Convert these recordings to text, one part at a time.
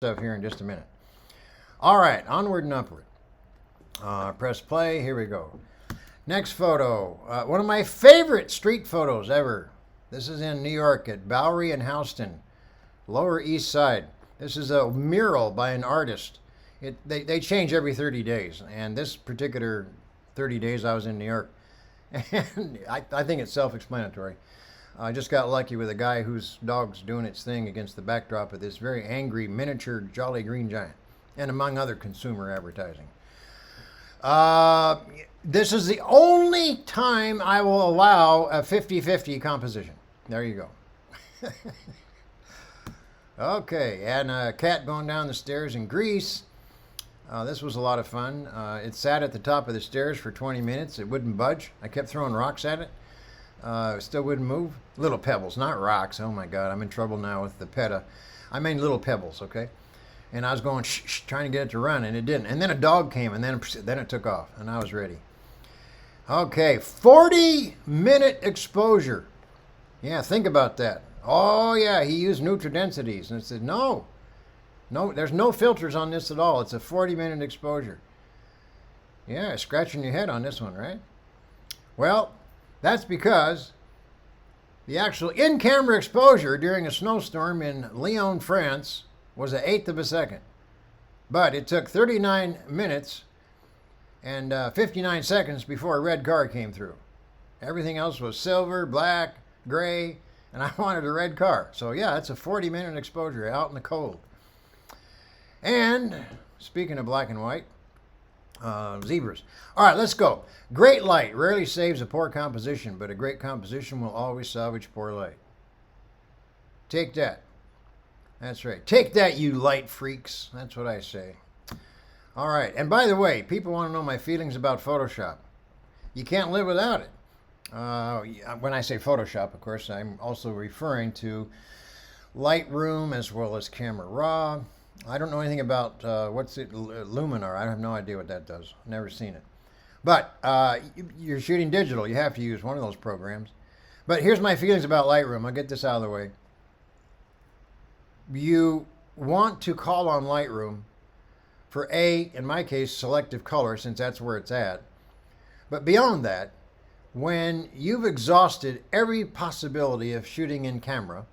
stuff here in just a minute. All right, onward and upward. Press play. Here we go. Next photo. One of my favorite street photos ever. This is in New York at Bowery and Houston, Lower East Side. This is a mural by an artist. They change every 30 days, and this particular 30 days I was in New York, and I think it's self-explanatory. I just got lucky with a guy whose dog's doing its thing against the backdrop of this very angry miniature Jolly Green Giant, and among other consumer advertising. This is the only time I will allow a 50-50 composition. There you go. Okay, and a cat going down the stairs in Greece. This was a lot of fun. It sat at the top of the stairs for 20 minutes. It wouldn't budge. I kept throwing rocks at it. It still wouldn't move. Little pebbles, not rocks. Oh my God, I'm in trouble now with the PETA. I mean little pebbles, okay? And I was going shh, shh, trying to get it to run, and it didn't. And then a dog came, and then it took off, and I was ready. Okay, 40-minute exposure. Yeah, think about that. Oh yeah, he used neutral densities, and I said no, there's no filters on this at all. It's a 40-minute exposure. Yeah, scratching your head on this one, right? Well, that's because the actual in-camera exposure during a snowstorm in Lyon, France was an eighth of a second. But it took 39 minutes and 59 seconds before a red car came through. Everything else was silver, black, gray, and I wanted a red car. So yeah, it's a 40-minute exposure out in the cold. And speaking of black and white, zebras. All right, let's go. Great light rarely saves a poor composition, but a great composition will always salvage poor light. Take that. That's right. Take that, you light freaks. That's what I say. All right. And by the way, people want to know my feelings about Photoshop. You can't live without it. When I say Photoshop, of course, I'm also referring to Lightroom as well as Camera Raw. I don't know anything about Luminar. I have no idea what that does. Never seen it. But you're shooting digital. You have to use one of those programs. But here's my feelings about Lightroom. I'll get this out of the way. You want to call on Lightroom for in my case, selective color, since that's where it's at. But beyond that, when you've exhausted every possibility of shooting in camera,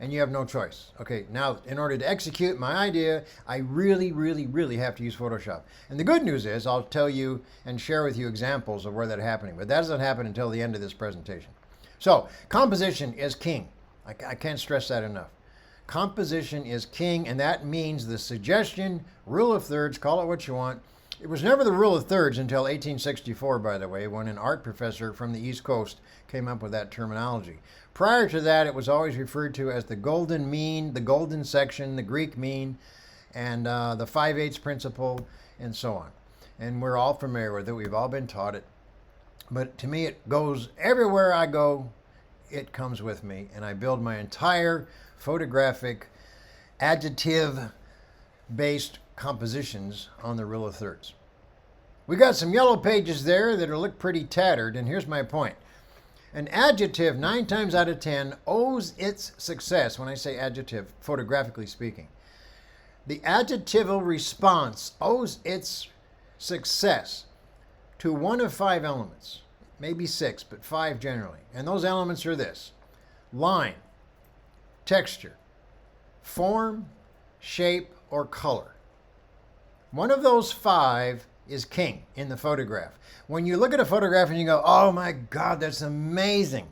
and you have no choice. Okay, now in order to execute my idea, I really, really, really have to use Photoshop. And the good news is I'll tell you and share with you examples of where that's happening, but that doesn't happen until the end of this presentation. So, composition is king. I can't stress that enough. Composition is king, and that means the suggestion, rule of thirds, call it what you want. It was never the rule of thirds until 1864, by the way, when an art professor from the East Coast came up with that terminology. Prior to that, it was always referred to as the golden mean, the golden section, the Greek mean, and the 5/8 principle, and so on. And we're all familiar with it. We've all been taught it. But to me, it goes everywhere I go. It comes with me, and I build my entire photographic adjective-based compositions on the rule of thirds. We got some yellow pages there that look pretty tattered, and here's my point. An adjective, 9 times out of 10, owes its success, when I say adjective, photographically speaking. The adjectival response owes its success to one of 5 elements. Maybe 6, but 5 generally. And those elements are this: line, texture, form, shape, or color. One of those 5 is king in the photograph. When you look at a photograph and you go, oh my God, that's amazing.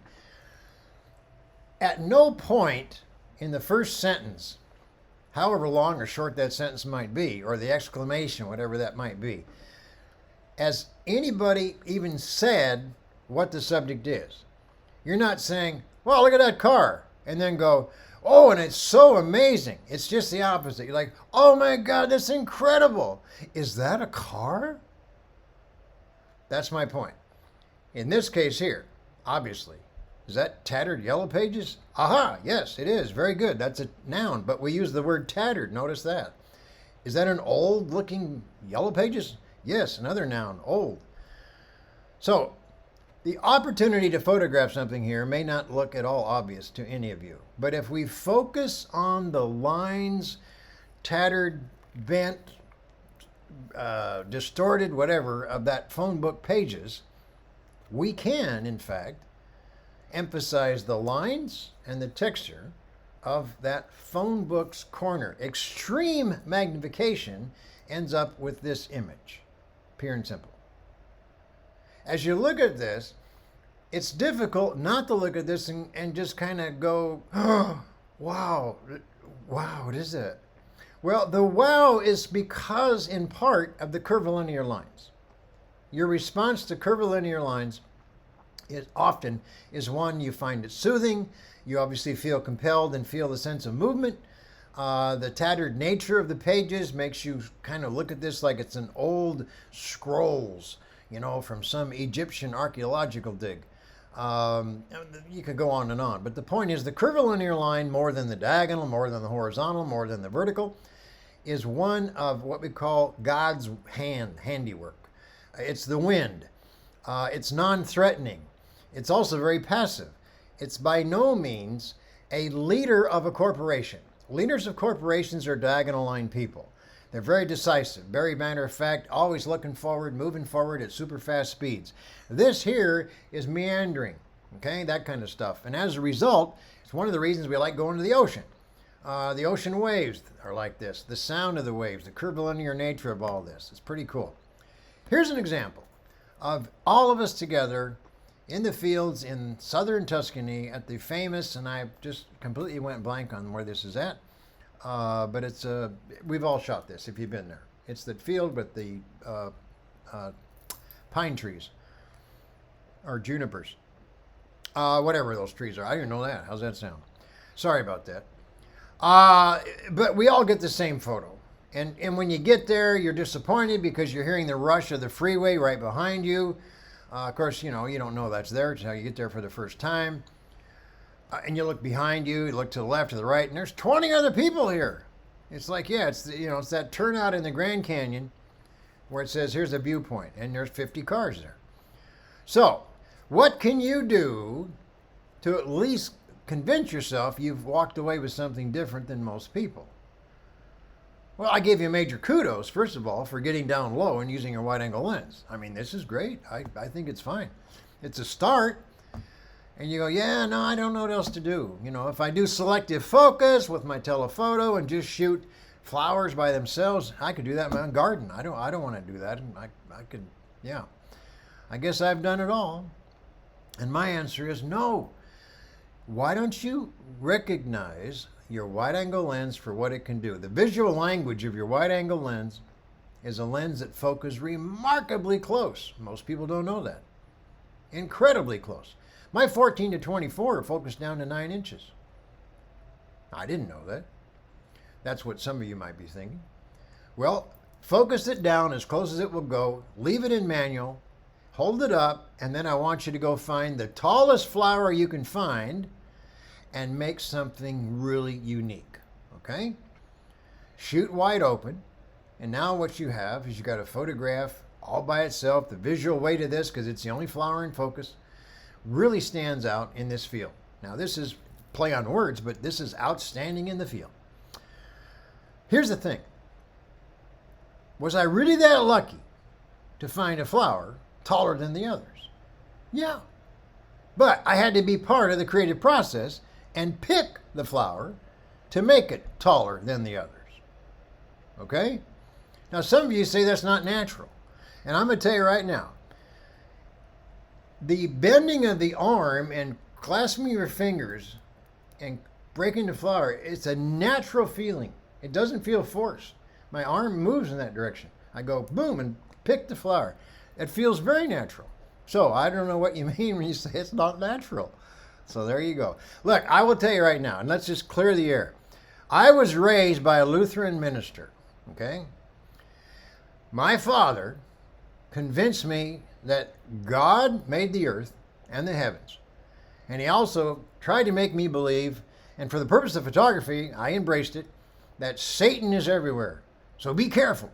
At no point in the first sentence, however long or short that sentence might be, or the exclamation, whatever that might be, has anybody even said what the subject is. You're not saying, well, look at that car, and then go, oh, and it's so amazing. It's just the opposite. You're like, oh my God, that's incredible. Is that a car? That's my point. In this case here, obviously, is that tattered yellow pages? Aha, yes, it is. Very good. That's a noun, but we use the word tattered. Notice that. Is that an old looking yellow pages? Yes, another noun, old. So the opportunity to photograph something here may not look at all obvious to any of you, but if we focus on the lines tattered, bent, distorted, whatever, of that phone book pages, we can, in fact, emphasize the lines and the texture of that phone book's corner. Extreme magnification ends up with this image, pure and simple. As you look at this, it's difficult not to look at this and just kind of go, oh, wow, what is that? Well, the wow is because, in part, of the curvilinear lines. Your response to curvilinear lines is often one you find it soothing. You obviously feel compelled and feel the sense of movement. The tattered nature of the pages makes you kind of look at this like it's an old scrolls, from some Egyptian archaeological dig. You could go on and on, but the point is the curvilinear line, more than the diagonal, more than the horizontal, more than the vertical, is one of what we call God's handiwork. It's the wind. It's non-threatening. It's also very passive. It's by no means a leader of a corporation. Leaders of corporations are diagonal line people. They're very decisive, very matter of fact, always looking forward, moving forward at super fast speeds. This here is meandering, okay, that kind of stuff. And as a result, it's one of the reasons we like going to the ocean. The ocean waves are like this. The sound of the waves, the curvilinear nature of all this. It's pretty cool. Here's an example of all of us together in the fields in southern Tuscany at the famous, and I just completely went blank on where this is at, but it's we've all shot this if you've been there. It's the field with the pine trees or junipers, whatever those trees are. I didn't know that. How's that sound? Sorry about that. But we all get the same photo. And when you get there, you're disappointed because you're hearing the rush of the freeway right behind you. Of course, you don't know that's there until you get there for the first time. And you look behind you, you look to the left, to the right, and there's 20 other people here. It's like, yeah, it's that turnout in the Grand Canyon where it says, here's a viewpoint, and there's 50 cars there. So, what can you do to at least convince yourself you've walked away with something different than most people? Well, I give you major kudos, first of all, for getting down low and using your wide-angle lens. I mean, this is great. I think it's fine. It's a start. And you go, yeah, no, I don't know what else to do. If I do selective focus with my telephoto and just shoot flowers by themselves, I could do that in my own garden. I don't want to do that. I could, yeah. I guess I've done it all. And my answer is no. Why don't you recognize your wide-angle lens for what it can do? The visual language of your wide-angle lens is a lens that focuses remarkably close. Most people don't know that. Incredibly close. My 14 to 24 are focused down to 9 inches. I didn't know that. That's what some of you might be thinking. Well, focus it down as close as it will go, leave it in manual, hold it up, and then I want you to go find the tallest flower you can find and make something really unique, okay? Shoot wide open, and now what you have is you got a photograph all by itself. The visual weight of this, because it's the only flower in focus, really stands out in this field. Now this is play on words, but this is outstanding in the field. Here's the thing. Was I really that lucky to find a flower taller than the others? Yeah. But I had to be part of the creative process and pick the flower to make it taller than the others. Okay? Now some of you say that's not natural. And I'm going to tell you right now, the bending of the arm and clasping your fingers and breaking the flower, it's a natural feeling. It doesn't feel forced. My arm moves in that direction. I go boom and pick the flower. It feels very natural. So I don't know what you mean when you say it's not natural. So there you go. Look, I will tell you right now, and let's just clear the air. I was raised by a Lutheran minister, okay? My father convinced me that God made the earth and the heavens. And he also tried to make me believe, and for the purpose of photography, I embraced it, that Satan is everywhere. So be careful.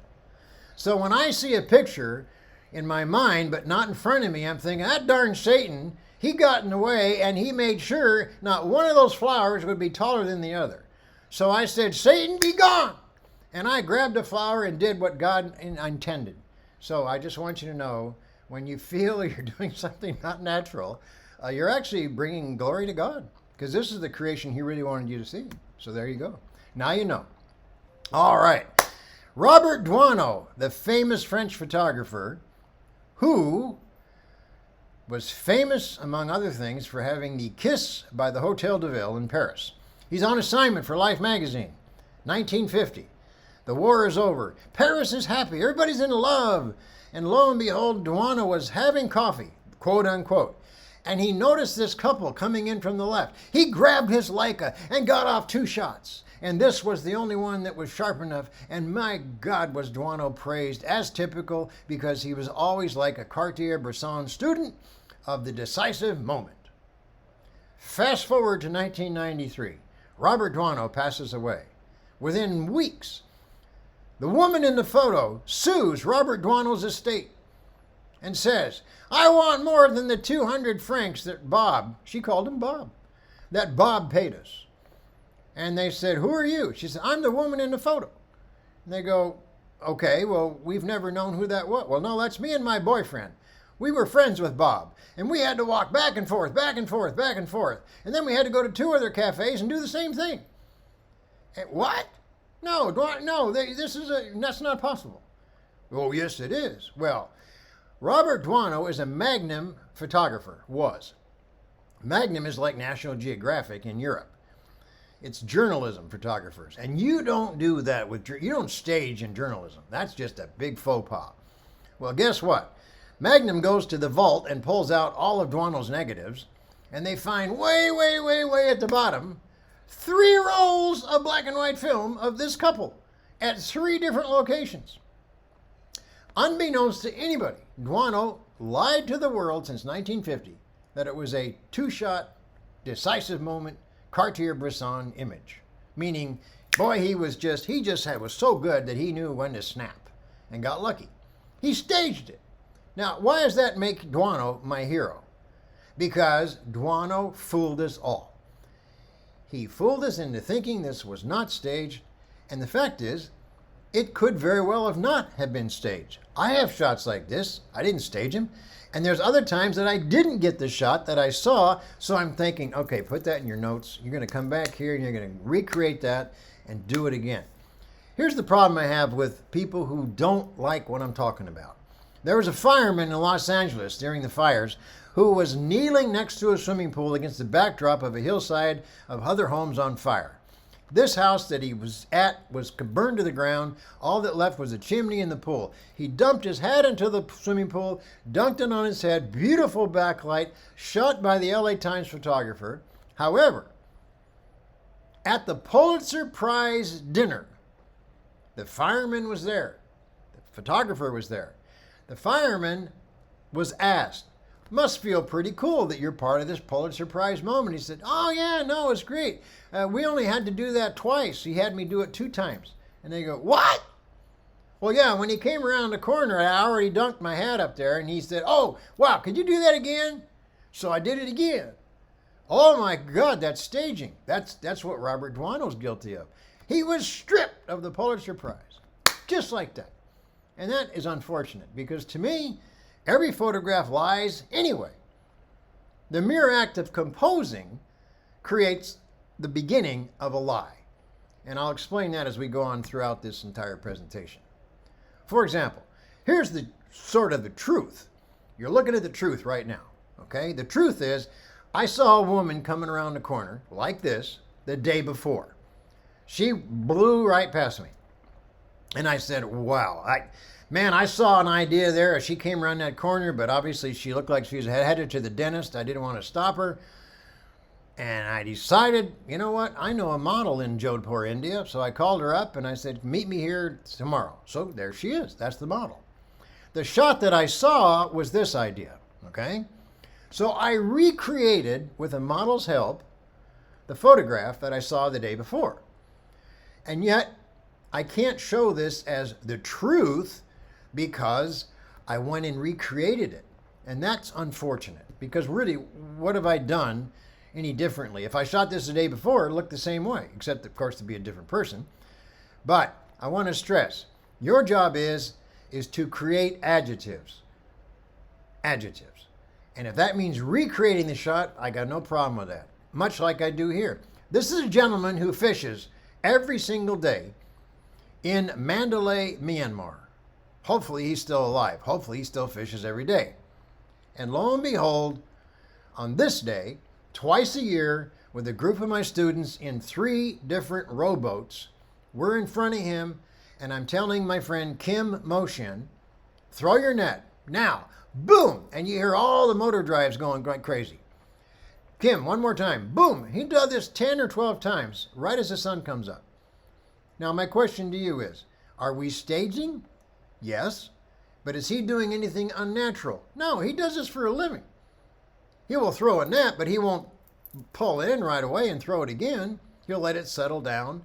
So when I see a picture in my mind, but not in front of me, I'm thinking, that darn Satan, he got in the way and he made sure not one of those flowers would be taller than the other. So I said, Satan, be gone. And I grabbed a flower and did what God intended. So I just want you to know, when you feel you're doing something not natural, you're actually bringing glory to God, because this is the creation He really wanted you to see. So there you go. Now you know. All right. Robert Duano, the famous French photographer, who was famous, among other things, for having the kiss by the Hotel de Ville in Paris. He's on assignment for Life magazine, 1950. The war is over. Paris is happy. Everybody's in love. And lo and behold, Duano was having coffee, quote unquote. And he noticed this couple coming in from the left. He grabbed his Leica and got off 2 shots. And this was the only one that was sharp enough. And my God, was Duano praised, as typical, because he was always like a Cartier-Bresson student of the decisive moment. Fast forward to 1993. Robert Duano passes away. Within weeks, the woman in the photo sues Robert Duano's estate and says, I want more than the 200 francs that Bob, she called him Bob, that Bob paid us. And they said, who are you? She said, I'm the woman in the photo. And they go, okay, well, we've never known who that was. Well, no, that's me and my boyfriend. We were friends with Bob, and we had to walk back and forth, back and forth, back and forth. And then we had to go to 2 other cafes and do the same thing. And what? No, that's not possible. Oh, yes, it is. Well, Robert Duano is a Magnum photographer, was. Magnum is like National Geographic in Europe. It's journalism photographers. And you don't do that you don't stage in journalism. That's just a big faux pas. Well, guess what? Magnum goes to the vault and pulls out all of Duano's negatives, and they find way, way, way, way at the bottom 3 rolls of black and white film of this couple at 3 different locations. Unbeknownst to anybody, Duano lied to the world since 1950 that it was a 2-shot, decisive moment, Cartier-Bresson image. Meaning, boy, he was so good that he knew when to snap and got lucky. He staged it. Now, why does that make Duano my hero? Because Duano fooled us all. He fooled us into thinking this was not staged, and the fact is, it could very well not have been staged. I have shots like this. I didn't stage them. And there's other times that I didn't get the shot that I saw, so I'm thinking, okay, put that in your notes. You're going to come back here and you're going to recreate that and do it again. Here's the problem I have with people who don't like what I'm talking about. There was a fireman in Los Angeles during the fires who was kneeling next to a swimming pool against the backdrop of a hillside of other homes on fire. This house that he was at was burned to the ground. All that left was a chimney in the pool. He dumped his hat into the swimming pool, dunked it on his head, beautiful backlight, shot by the LA Times photographer. However, at the Pulitzer Prize dinner, the fireman was there. The photographer was there. The fireman was asked, must feel pretty cool that you're part of this Pulitzer Prize moment. He said, oh yeah, no, it's great. We only had to do that twice. He had me do it 2 times. And they go, what? Well, yeah, when he came around the corner, I already dunked my hat up there, and he said, oh, wow, could you do that again? So I did it again. Oh my God, that's staging. That's what Robert Duano's guilty of. He was stripped of the Pulitzer Prize, just like that. And that is unfortunate, because to me, every photograph lies anyway. The mere act of composing creates the beginning of a lie. And I'll explain that as we go on throughout this entire presentation. For example, here's the truth. You're looking at the truth right now, okay? The truth is, I saw a woman coming around the corner like this the day before. She blew right past me. And I said, wow, I saw an idea there as she came around that corner, but obviously she looked like she was headed to the dentist. I didn't want to stop her. And I decided, you know what? I know a model in Jodhpur, India. So I called her up and I said, meet me here tomorrow. So there she is. That's the model. The shot that I saw was this idea, okay? So I recreated, with a model's help, the photograph that I saw the day before. And yet, I can't show this as the truth because I went and recreated it. And that's unfortunate, because really, what have I done any differently? If I shot this the day before, it looked the same way, except, of course, to be a different person. But I want to stress, your job is to create adjectives. Adjectives. And if that means recreating the shot, I got no problem with that. Much like I do here. This is a gentleman who fishes every single day in Mandalay, Myanmar. Hopefully he's still alive. Hopefully he still fishes every day. And lo and behold, on this day, twice a year, with a group of my students in 3 different rowboats, we're in front of him, and I'm telling my friend Kim Moshin, throw your net, now, boom, and you hear all the motor drives going crazy. Kim, one more time, boom. He does this 10 or 12 times, right as the sun comes up. Now, my question to you is, are we staging? Yes. But is he doing anything unnatural? No, he does this for a living. He will throw a net, but he won't pull it in right away and throw it again. He'll let it settle down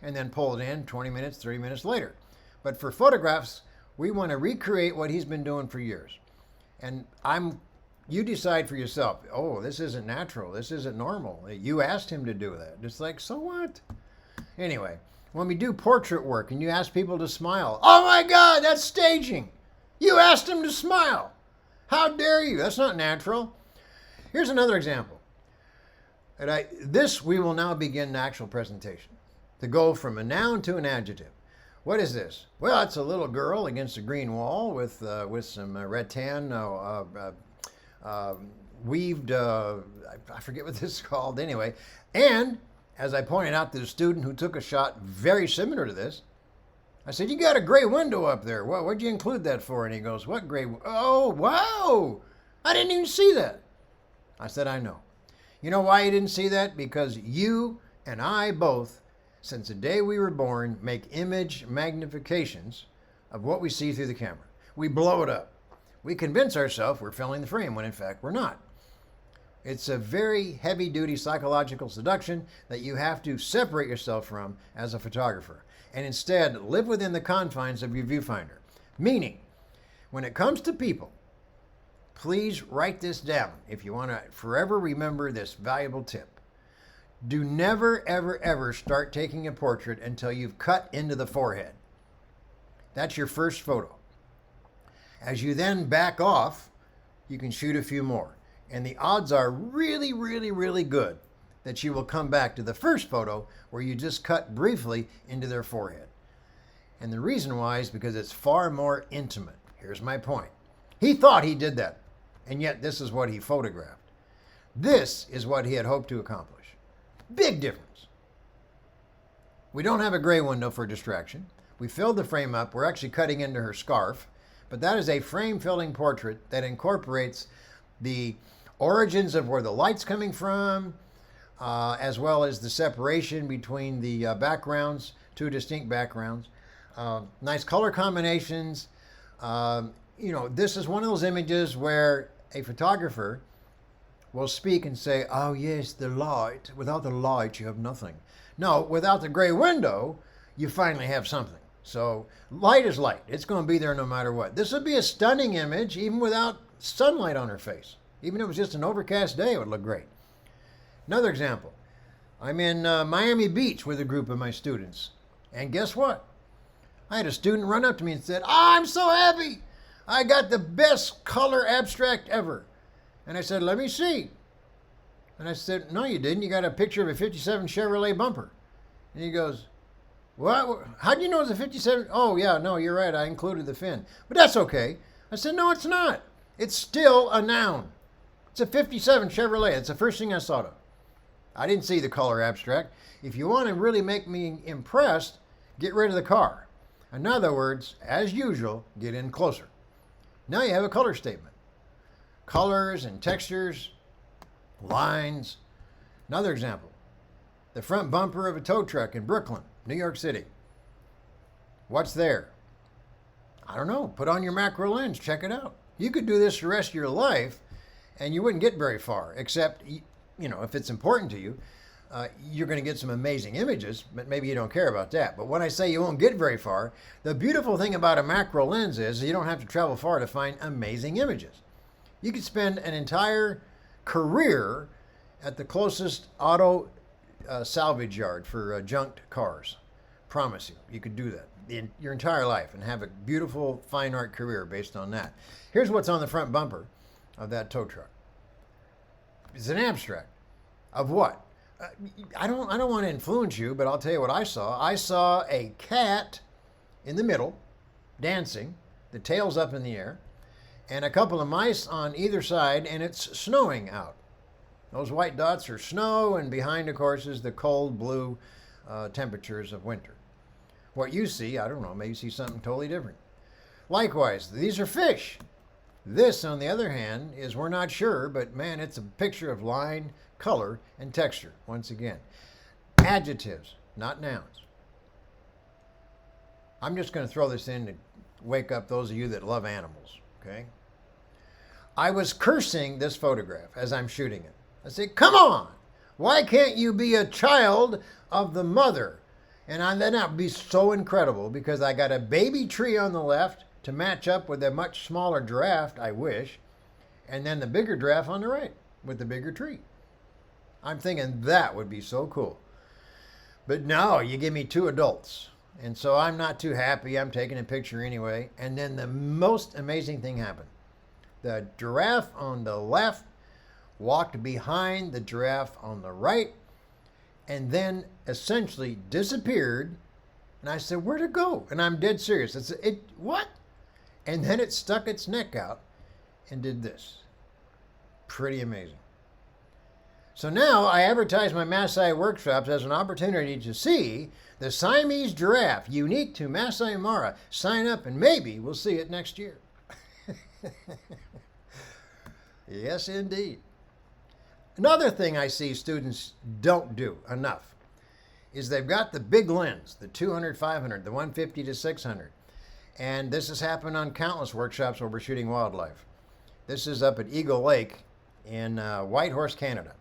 and then pull it in 20 minutes, 30 minutes later. But for photographs, we want to recreate what he's been doing for years. And you decide for yourself, oh, this isn't natural. This isn't normal. You asked him to do that. It's like, so what? Anyway, when we do portrait work and you ask people to smile, oh my God, that's staging. You asked him to smile. How dare you? That's not natural. Here's another example. We will now begin the actual presentation. To go from a noun to an adjective. What is this? Well, it's a little girl against a green wall with some rattan weaved, I forget what this is called anyway. And as I pointed out to the student who took a shot very similar to this, I said, you got a gray window up there. What'd you include that for? And he goes, what gray? Oh, wow. I didn't even see that. I said, I know. You know why you didn't see that? Because you and I both, since the day we were born, make image magnifications of what we see through the camera. We blow it up. We convince ourselves we're filling the frame when in fact we're not. It's a very heavy-duty psychological seduction that you have to separate yourself from as a photographer and instead live within the confines of your viewfinder. Meaning, when it comes to people, please write this down if you want to forever remember this valuable tip. Do never, ever, ever start taking a portrait until you've cut into the forehead. That's your first photo. As you then back off, you can shoot a few more. And the odds are really, really, really good that you will come back to the first photo where you just cut briefly into their forehead. And the reason why is because it's far more intimate. Here's my point. He thought he did that, and yet this is what he photographed. This is what he had hoped to accomplish. Big difference. We don't have a gray window for distraction. We filled the frame up. We're actually cutting into her scarf, but that is a frame-filling portrait that incorporates the origins of where the light's coming from, as well as the separation between the backgrounds, 2 distinct backgrounds. Nice color combinations. This is one of those images where a photographer will speak and say, oh yes, the light. Without the light, you have nothing. No, without the gray window, you finally have something. So light is light. It's going to be there no matter what. This would be a stunning image even without sunlight on her face. Even if it was just an overcast day, it would look great. Another example. I'm in Miami Beach with a group of my students. And guess what? I had a student run up to me and said, I'm so happy. I got the best color abstract ever. And I said, let me see. And I said, no, you didn't. You got a picture of a 57 Chevrolet bumper. And he goes, what? How do you know it's a 57? Oh, yeah, no, you're right. I included the fin. But that's okay. I said, no, it's not. It's still a noun. It's a 57 Chevrolet. It's the first thing I thought of. I didn't see the color abstract. If you want to really make me impressed, get rid of the car. In other words, as usual, get in closer. Now you have a color statement. Colors and textures, lines. Another example. The front bumper of a tow truck in Brooklyn, New York City. What's there? I don't know. Put on your macro lens. Check it out. You could do this the rest of your life and you wouldn't get very far, except, if it's important to you, you're going to get some amazing images, but maybe you don't care about that. But when I say you won't get very far, the beautiful thing about a macro lens is you don't have to travel far to find amazing images. You could spend an entire career at the closest auto salvage yard for junked cars, promise you, you could do that your entire life and have a beautiful fine art career based on that. Here's what's on the front bumper of that tow truck. It's an abstract of what? I don't want to influence you, but I'll tell you what I saw. I saw a cat in the middle, dancing, the tail's up in the air, and a couple of mice on either side, and it's snowing out. Those white dots are snow, and behind, of course, is the cold blue temperatures of winter. What you see, I don't know, maybe you see something totally different. Likewise, these are fish. This, on the other hand, is we're not sure, but man, it's a picture of line, color, and texture, once again. Adjectives, not nouns. I'm just going to throw this in to wake up those of you that love animals, okay? I was cursing this photograph as I'm shooting it. I said, come on, why can't you be a child of the mother? And then that would be so incredible because I got a baby tree on the left to match up with a much smaller giraffe, I wish, and then the bigger giraffe on the right with the bigger tree. I'm thinking that would be so cool. But no, you give me two adults. And so I'm not too happy. I'm taking a picture anyway. And then the most amazing thing happened. The giraffe on the left walked behind the giraffe on the right and then essentially disappeared. And I said, where'd it go? And I'm dead serious. I said, what? And then it stuck its neck out and did this. Pretty amazing. So now I advertise my Maasai workshops as an opportunity to see the Siamese giraffe, unique to Masai Mara. Sign up and maybe we'll see it next year. Yes, indeed. Another thing I see students don't do enough is they've got the big lens, the 200, 500, the 150 to 600. And this has happened on countless workshops where we're shooting wildlife. This is up at Eagle Lake in Whitehorse, Canada.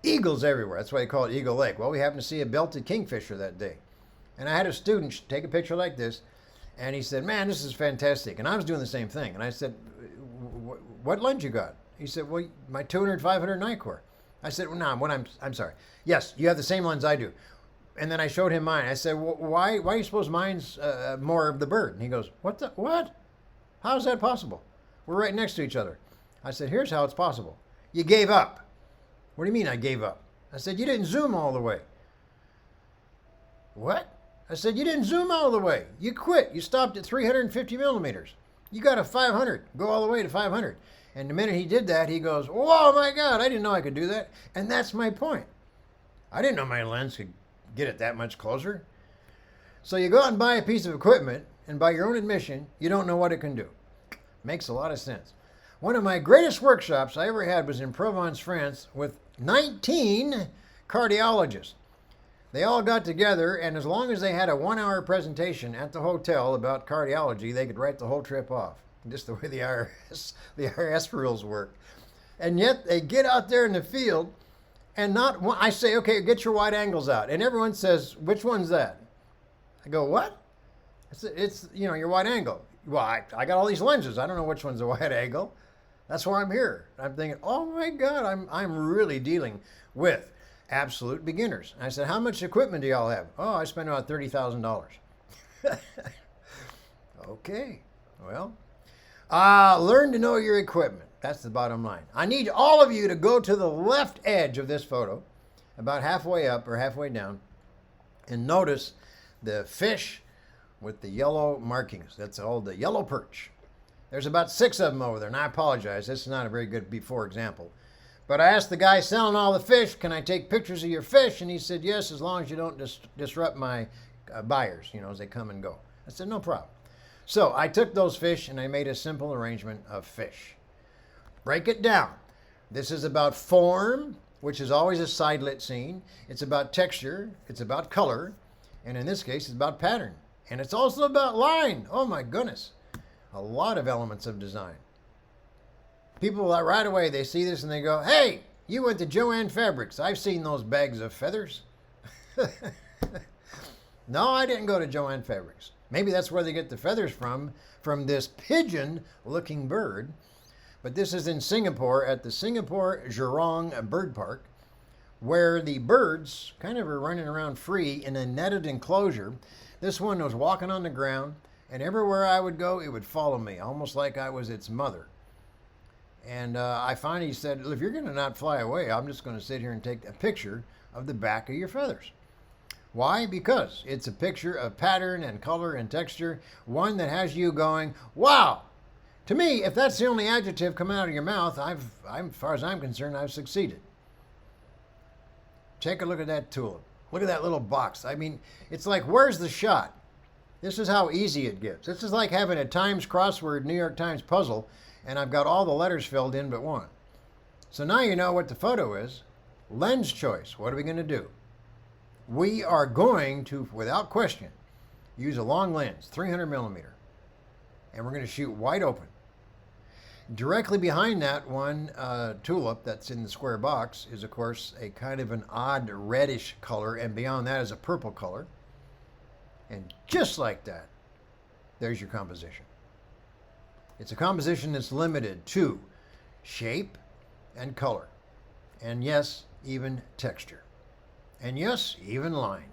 Eagles everywhere. That's why they call it Eagle Lake. Well, we happened to see a belted kingfisher that day. And I had a student take a picture like this, and he said, man, this is fantastic. And I was doing the same thing. And I said, what lens you got? He said, well, my 200, 500 Nikkor. I said, well, no, I'm sorry. Yes, you have the same lens I do. And then I showed him mine. I said, well, why do you suppose mine's more of the bird? And he goes, what? How is that possible? We're right next to each other. I said, here's how it's possible. You gave up. What do you mean I gave up? I said, you didn't zoom all the way. What? I said, you didn't zoom all the way. You quit. You stopped at 350 millimeters. You got a 500. Go all the way to 500. And the minute he did that, he goes, oh my God, I didn't know I could do that. And that's my point. I didn't know my lens could get it that much closer. So you go out and buy a piece of equipment, and by your own admission, you don't know what it can do. Makes a lot of sense. One of my greatest workshops I ever had was in Provence, France, with 19 cardiologists. They all got together, and as long as they had a 1-hour presentation at the hotel about cardiology, they could write the whole trip off. Just the way the IRS rules work. And yet they get out there in the field, and not one, I say, okay, get your wide angles out. And everyone says, which one's that? I go, what? It's your wide angle. Well, I got all these lenses. I don't know which one's a wide angle. That's why I'm here. I'm thinking, oh my God, I'm really dealing with absolute beginners. I said, how much equipment do y'all have? Oh, I spent about $30,000. Okay, well, learn to know your equipment. That's the bottom line. I need all of you to go to the left edge of this photo, about halfway up or halfway down, and notice the fish with the yellow markings. That's all the yellow perch. There's about 6 of them over there, and I apologize. This is not a very good before example. But I asked the guy selling all the fish, can I take pictures of your fish? And he said, yes, as long as you don't disrupt my buyers, as they come and go. I said, no problem. So I took those fish and I made a simple arrangement of fish. Break it down. This is about form, which is always a side-lit scene. It's about texture. It's about color. And in this case, it's about pattern. And it's also about line. Oh my goodness. A lot of elements of design. People right away, they see this and they go, hey, you went to Joann Fabrics. I've seen those bags of feathers. No, I didn't go to Joann Fabrics. Maybe that's where they get the feathers from this pigeon-looking bird. But this is in Singapore at the Singapore Jurong Bird Park, where the birds kind of are running around free in a netted enclosure. This one was walking on the ground, and everywhere I would go, it would follow me, almost like I was its mother. And I finally said, if you're going to not fly away, I'm just going to sit here and take a picture of the back of your feathers. Why? Because it's a picture of pattern and color and texture, one that has you going, wow! To me, if that's the only adjective coming out of your mouth, as far as I'm concerned, I've succeeded. Take a look at that tulip. Look at that little box. I mean, it's like, where's the shot? This is how easy it gets. This is like having a Times crossword New York Times puzzle, and I've got all the letters filled in but one. So now you know what the photo is. Lens choice. What are we going to do? We are going to, without question, use a long lens, 300 millimeter, and we're going to shoot wide open. Directly behind that one tulip that's in the square box is, of course, a kind of an odd reddish color, and beyond that is a purple color. And just like that, there's your composition. It's a composition that's limited to shape and color, and yes, even texture. And yes, even line.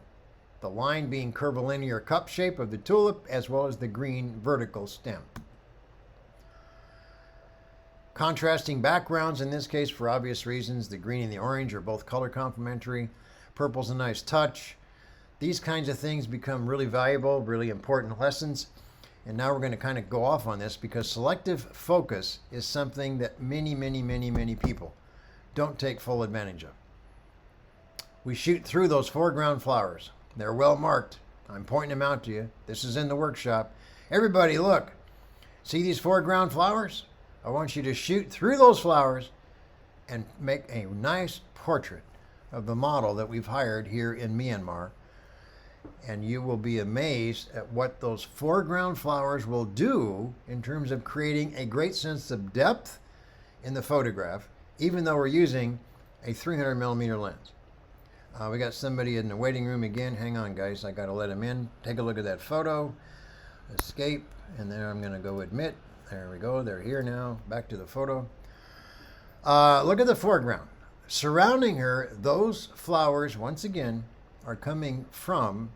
The line being curvilinear cup shape of the tulip, as well as the green vertical stem. Contrasting backgrounds in this case, for obvious reasons. The green and the orange are both color complementary. Purple's a nice touch. These kinds of things become really valuable, really important lessons. And now we're going to kind of go off on this, because selective focus is something that many people don't take full advantage of. We shoot through those foreground flowers. They're well marked. I'm pointing them out to you. This is in the workshop. Everybody, look. See these foreground flowers? I want you to shoot through those flowers and make a nice portrait of the model that we've hired here in Myanmar. And you will be amazed at what those foreground flowers will do in terms of creating a great sense of depth in the photograph, even though we're using a 300 millimeter lens. We got somebody in the waiting room again. Hang on, guys. I got to let him in. Take a look at that photo. Escape. And then I'm going to go admit. There we go. They're here now. Back to the photo. Look at the foreground. Surrounding her, those flowers, once again, are coming from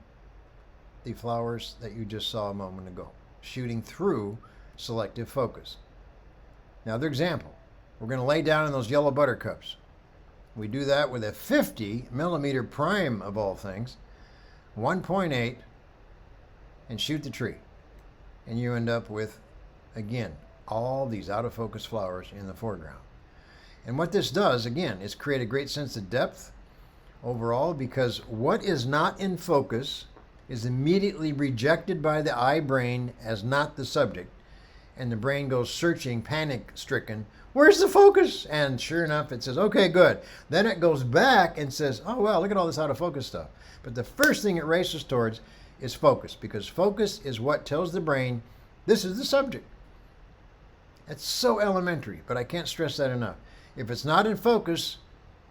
the flowers that you just saw a moment ago, shooting through selective focus. Another example. We're going to lay down in those yellow buttercups. We do that with a 50 millimeter prime of all things, 1.8, and shoot the tree. And you end up with, again, all these out of focus flowers in the foreground. And what this does, again, is create a great sense of depth overall, because what is not in focus is immediately rejected by the eye brain as not the subject. And the brain goes searching, panic-stricken, where's the focus? And sure enough, it says, okay, good. Then it goes back and says, oh, well, look at all this out of focus stuff. But the first thing it races towards is focus, because focus is what tells the brain, this is the subject. It's so elementary, but I can't stress that enough. If it's not in focus,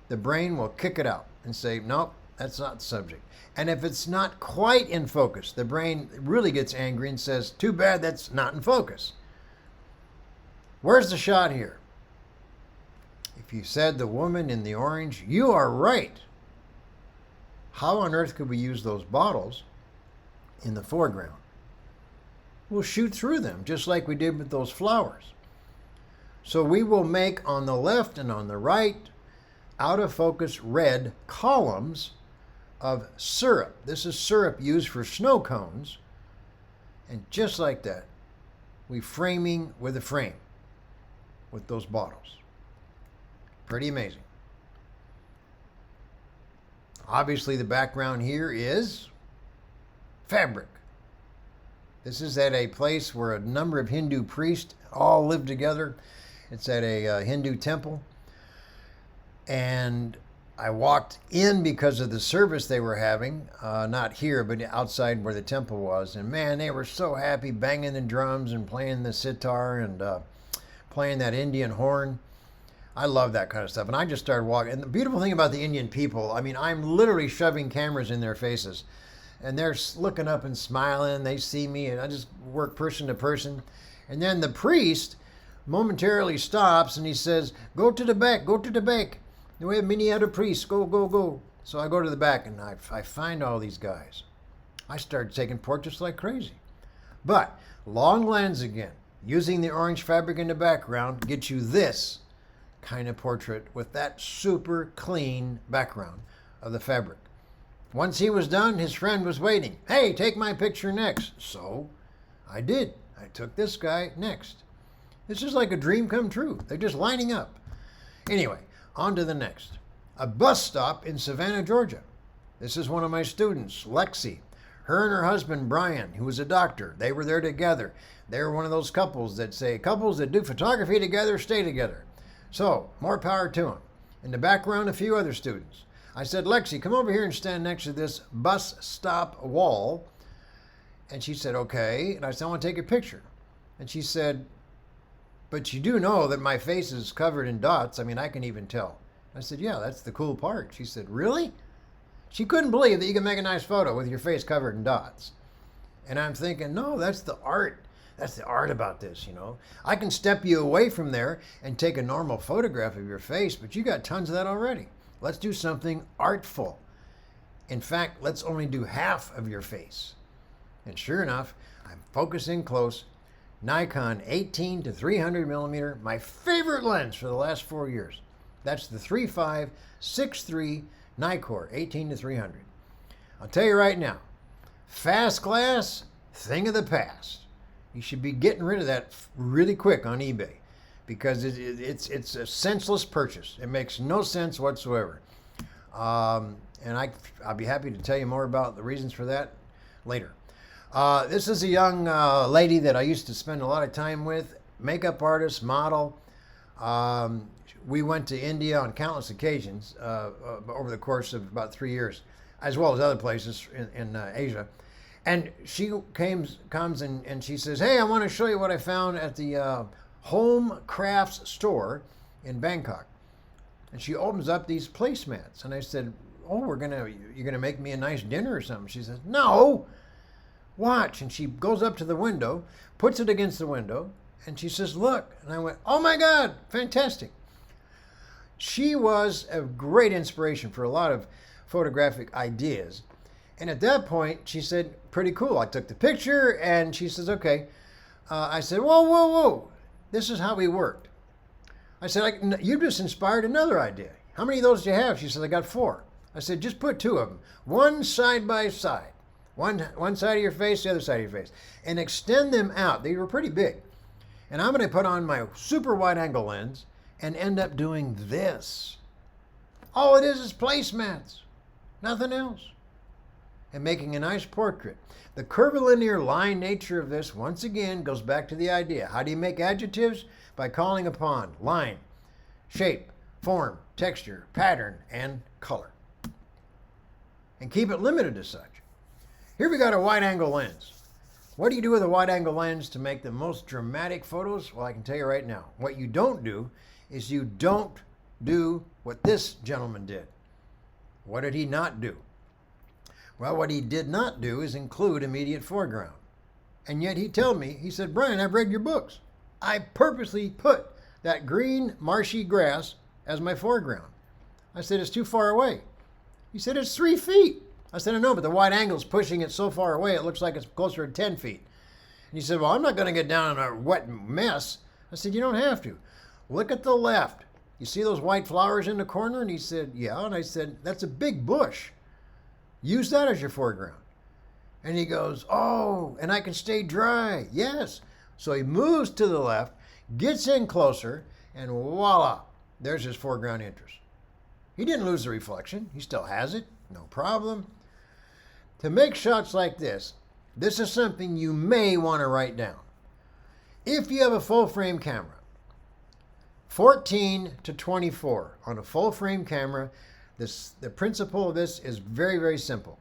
the brain will kick it out and say, nope, that's not the subject. And if it's not quite in focus, the brain really gets angry and says, too bad that's not in focus. Where's the shot here? If you said the woman in the orange, you are right. How on earth could we use those bottles in the foreground? We'll shoot through them, just like we did with those flowers. So we will make on the left and on the right out of focus red columns of syrup. This is syrup used for snow cones. And just like that, we're framing with a frame with those bottles. Pretty amazing. Obviously, the background here is fabric. This is at a place where a number of Hindu priests all live together. It's at a Hindu temple. And I walked in because of the service they were having, not here, but outside where the temple was. And man, they were so happy, banging the drums and playing the sitar and playing that Indian horn. I love that kind of stuff. And I just started walking. And the beautiful thing about the Indian people, I mean, I'm literally shoving cameras in their faces. And they're looking up and smiling. They see me, and I just work person to person. And then the priest momentarily stops, and he says, go to the back, go to the back. We have miniature priests. Go, go, go. So I go to the back and I find all these guys. I started taking portraits like crazy. But long lens again, using the orange fabric in the background, gets you this kind of portrait with that super clean background of the fabric. Once he was done, his friend was waiting. Hey, take my picture next. So I did. I took this guy next. This is like a dream come true. They're just lining up. Anyway, on to the next. A bus stop in Savannah, Georgia. This is one of my students, Lexi. Her and her husband, Brian, who was a doctor, they were there together. They were one of those couples that say, couples that do photography together stay together. So, more power to them. In the background, a few other students. I said, Lexi, come over here and stand next to this bus stop wall. And she said, okay. And I said, I want to take a picture. And she said, but you do know that my face is covered in dots. I mean, I can even tell. I said, yeah, that's the cool part. She said, really? She couldn't believe that you can make a nice photo with your face covered in dots. And I'm thinking, no, that's the art. That's the art about this, you know. I can step you away from there and take a normal photograph of your face, but you got tons of that already. Let's do something artful. In fact, let's only do half of your face. And sure enough, I'm focusing close. Nikon 18 to 300 millimeter, my favorite lens for the last 4 years. That's the 3563 Nikkor 18 to 300. I'll tell you right now, fast glass, thing of the past. You should be getting rid of that really quick on eBay because it's a senseless purchase. It makes no sense whatsoever. And I'll be happy to tell you more about the reasons for that later. This is a young lady that I used to spend a lot of time with, makeup artist, model. We went to India on countless occasions over the course of about 3 years, as well as other places in Asia. And she comes and she says, hey, I want to show you what I found at the Home Crafts store in Bangkok. And she opens up these placemats. And I said, oh, you're going to make me a nice dinner or something. She says, no, watch. And she goes up to the window, puts it against the window, and she says, look. And I went, oh my God, fantastic. She was a great inspiration for a lot of photographic ideas. And at that point, she said, pretty cool. I took the picture and she says, okay. I said, whoa, whoa, whoa. This is how we worked. I said, you just inspired another idea. How many of those do you have? She said, I got 4. I said, just put 2 of them. One side by side. One side of your face, the other side of your face. And extend them out. They were pretty big. And I'm going to put on my super wide angle lens and end up doing this. All it is placemats. Nothing else. And making a nice portrait. The curvilinear line nature of this, once again, goes back to the idea. How do you make adjectives? By calling upon line, shape, form, texture, pattern, and color. And keep it limited as such. Here we got a wide angle lens. What do you do with a wide angle lens to make the most dramatic photos? Well, I can tell you right now. What you don't do is you don't do what this gentleman did. What did he not do? Well, what he did not do is include immediate foreground. And yet he told me, he said, Brian, I've read your books. I purposely put that green marshy grass as my foreground. I said, it's too far away. He said, it's 3 feet. I said, I know, but the wide angle's pushing it so far away, it looks like it's closer to 10 feet. And he said, well, I'm not going to get down in a wet mess. I said, you don't have to. Look at the left. You see those white flowers in the corner? And he said, yeah. And I said, that's a big bush. Use that as your foreground. And he goes, oh, and I can stay dry. Yes. So he moves to the left, gets in closer, and voila, there's his foreground interest. He didn't lose the reflection. He still has it. No problem. To make shots like this is something you may want to write down. If you have a full frame camera, 14 to 24 on a full frame camera, the principle of this is very, very simple.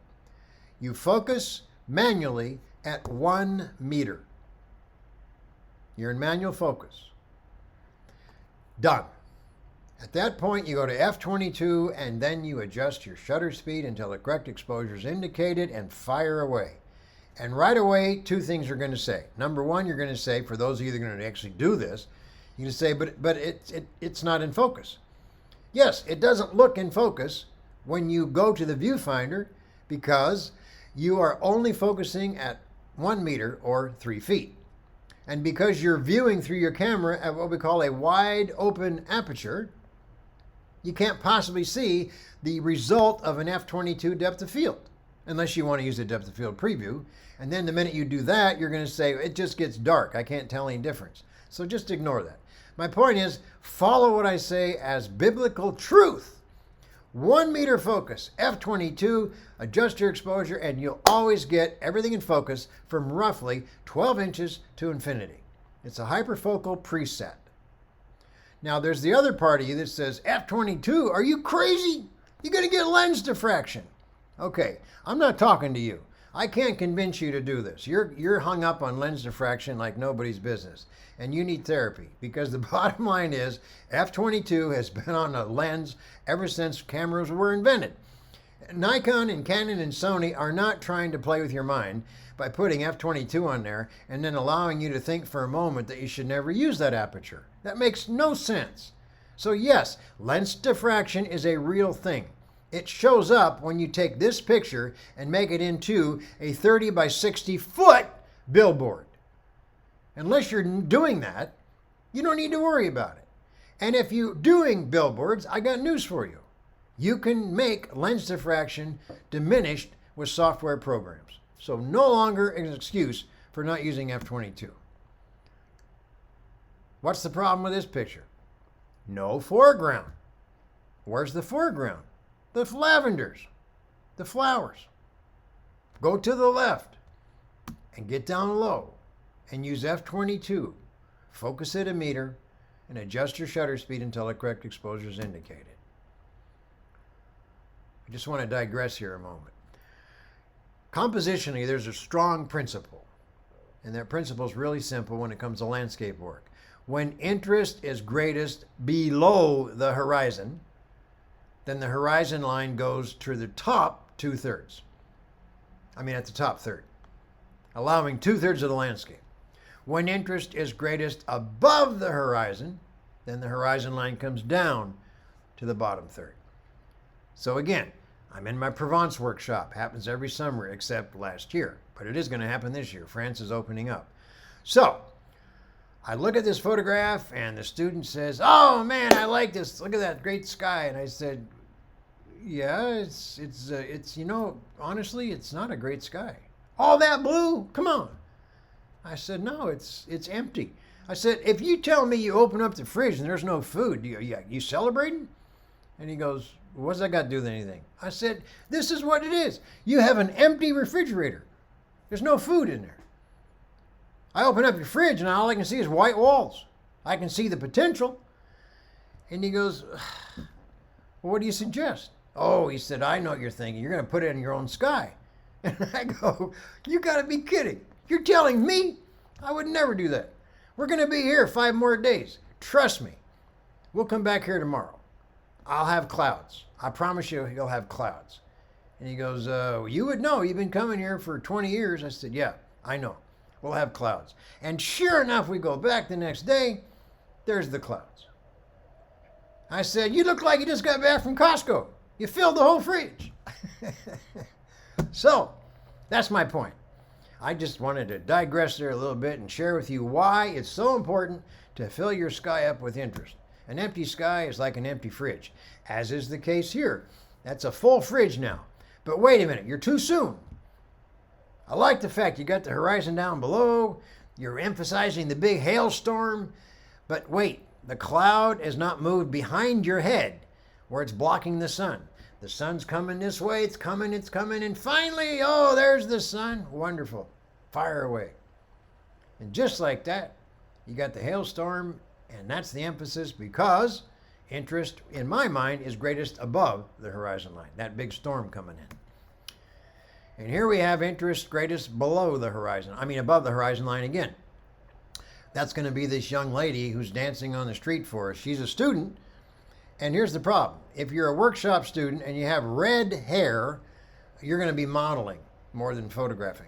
You focus manually at 1 meter. You're in manual focus. Done. At that point, you go to f22 and then you adjust your shutter speed until the correct exposure is indicated and fire away. And right away, 2 things you're going to say. Number 1, you're going to say, for those of you that are going to actually do this, you're going to say, but it's not in focus. Yes, it doesn't look in focus when you go to the viewfinder because you are only focusing at 1 meter or 3 feet. And because you're viewing through your camera at what we call a wide open aperture, you can't possibly see the result of an f/22 depth of field, unless you want to use a depth of field preview. And then the minute you do that, you're going to say, it just gets dark. I can't tell any difference. So just ignore that. My point is, follow what I say as biblical truth. 1 meter focus, f/22, adjust your exposure, and you'll always get everything in focus from roughly 12 inches to infinity. It's a hyperfocal preset. Now, there's the other part of you that says, f/22, are you crazy? You're going to get lens diffraction. Okay, I'm not talking to you. I can't convince you to do this. You're hung up on lens diffraction like nobody's business. And you need therapy, because the bottom line is f/22 has been on a lens ever since cameras were invented. Nikon and Canon and Sony are not trying to play with your mind by putting f/22 on there and then allowing you to think for a moment that you should never use that aperture. That makes no sense. So yes, lens diffraction is a real thing. It shows up when you take this picture and make it into a 30 by 60 foot billboard. Unless you're doing that, you don't need to worry about it. And if you're doing billboards, I got news for you. You can make lens diffraction diminished with software programs. So no longer an excuse for not using f/22. What's the problem with this picture? No foreground. Where's the foreground? The lavenders, the flowers. Go to the left and get down low and use f/22. Focus at a meter and adjust your shutter speed until the correct exposure is indicated. I just want to digress here a moment. Compositionally, there's a strong principle, and that principle is really simple when it comes to landscape work. When interest is greatest below the horizon, then the horizon line goes to the top 2/3. At the top third, allowing 2/3 of the landscape. When interest is greatest above the horizon, then the horizon line comes down to the bottom third. So again, I'm in my Provence workshop. Happens every summer except last year, but it is going to happen this year. France is opening up. So I look at this photograph and the student says, "Oh man, I like this. Look at that great sky." And I said, "Yeah, it's honestly, it's not a great sky. All that blue? Come on." I said, "No, it's empty." I said, "If you tell me you open up the fridge and there's no food, you celebrating?" And he goes, "What's that got to do with anything?" I said, "This is what it is. You have an empty refrigerator. There's no food in there. I open up your fridge and all I can see is white walls. I can see the potential." And he goes, "Well, what do you suggest?" "Oh," he said, "I know what you're thinking. You're going to put it in your own sky." And I go, "You got to be kidding. You're telling me? I would never do that. We're going to be here 5 more days. Trust me. We'll come back here tomorrow. I'll have clouds. I promise you you'll have clouds." And he goes, "You would know. You've been coming here for 20 years. I said, "Yeah, I know. We'll have clouds." And sure enough, we go back the next day. There's the clouds. I said, "You look like you just got back from Costco. You filled the whole fridge." So that's my point. I just wanted to digress there a little bit and share with you why it's so important to fill your sky up with interest. An empty sky is like an empty fridge, as is the case here. That's a full fridge now. But wait a minute, you're too soon. I like the fact you got the horizon down below. You're emphasizing the big hailstorm. But wait, the cloud is not moved behind your head where it's blocking the sun. The sun's coming this way, it's coming, and finally, oh, there's the sun. Wonderful. Fire away. And just like that, you got the hailstorm, and that's the emphasis because interest, in my mind, is greatest above the horizon line. That big storm coming in. And here we have interest greatest below the horizon. Above the horizon line again. That's going to be this young lady who's dancing on the street for us. She's a student. And here's the problem. If you're a workshop student and you have red hair, you're going to be modeling more than photographing.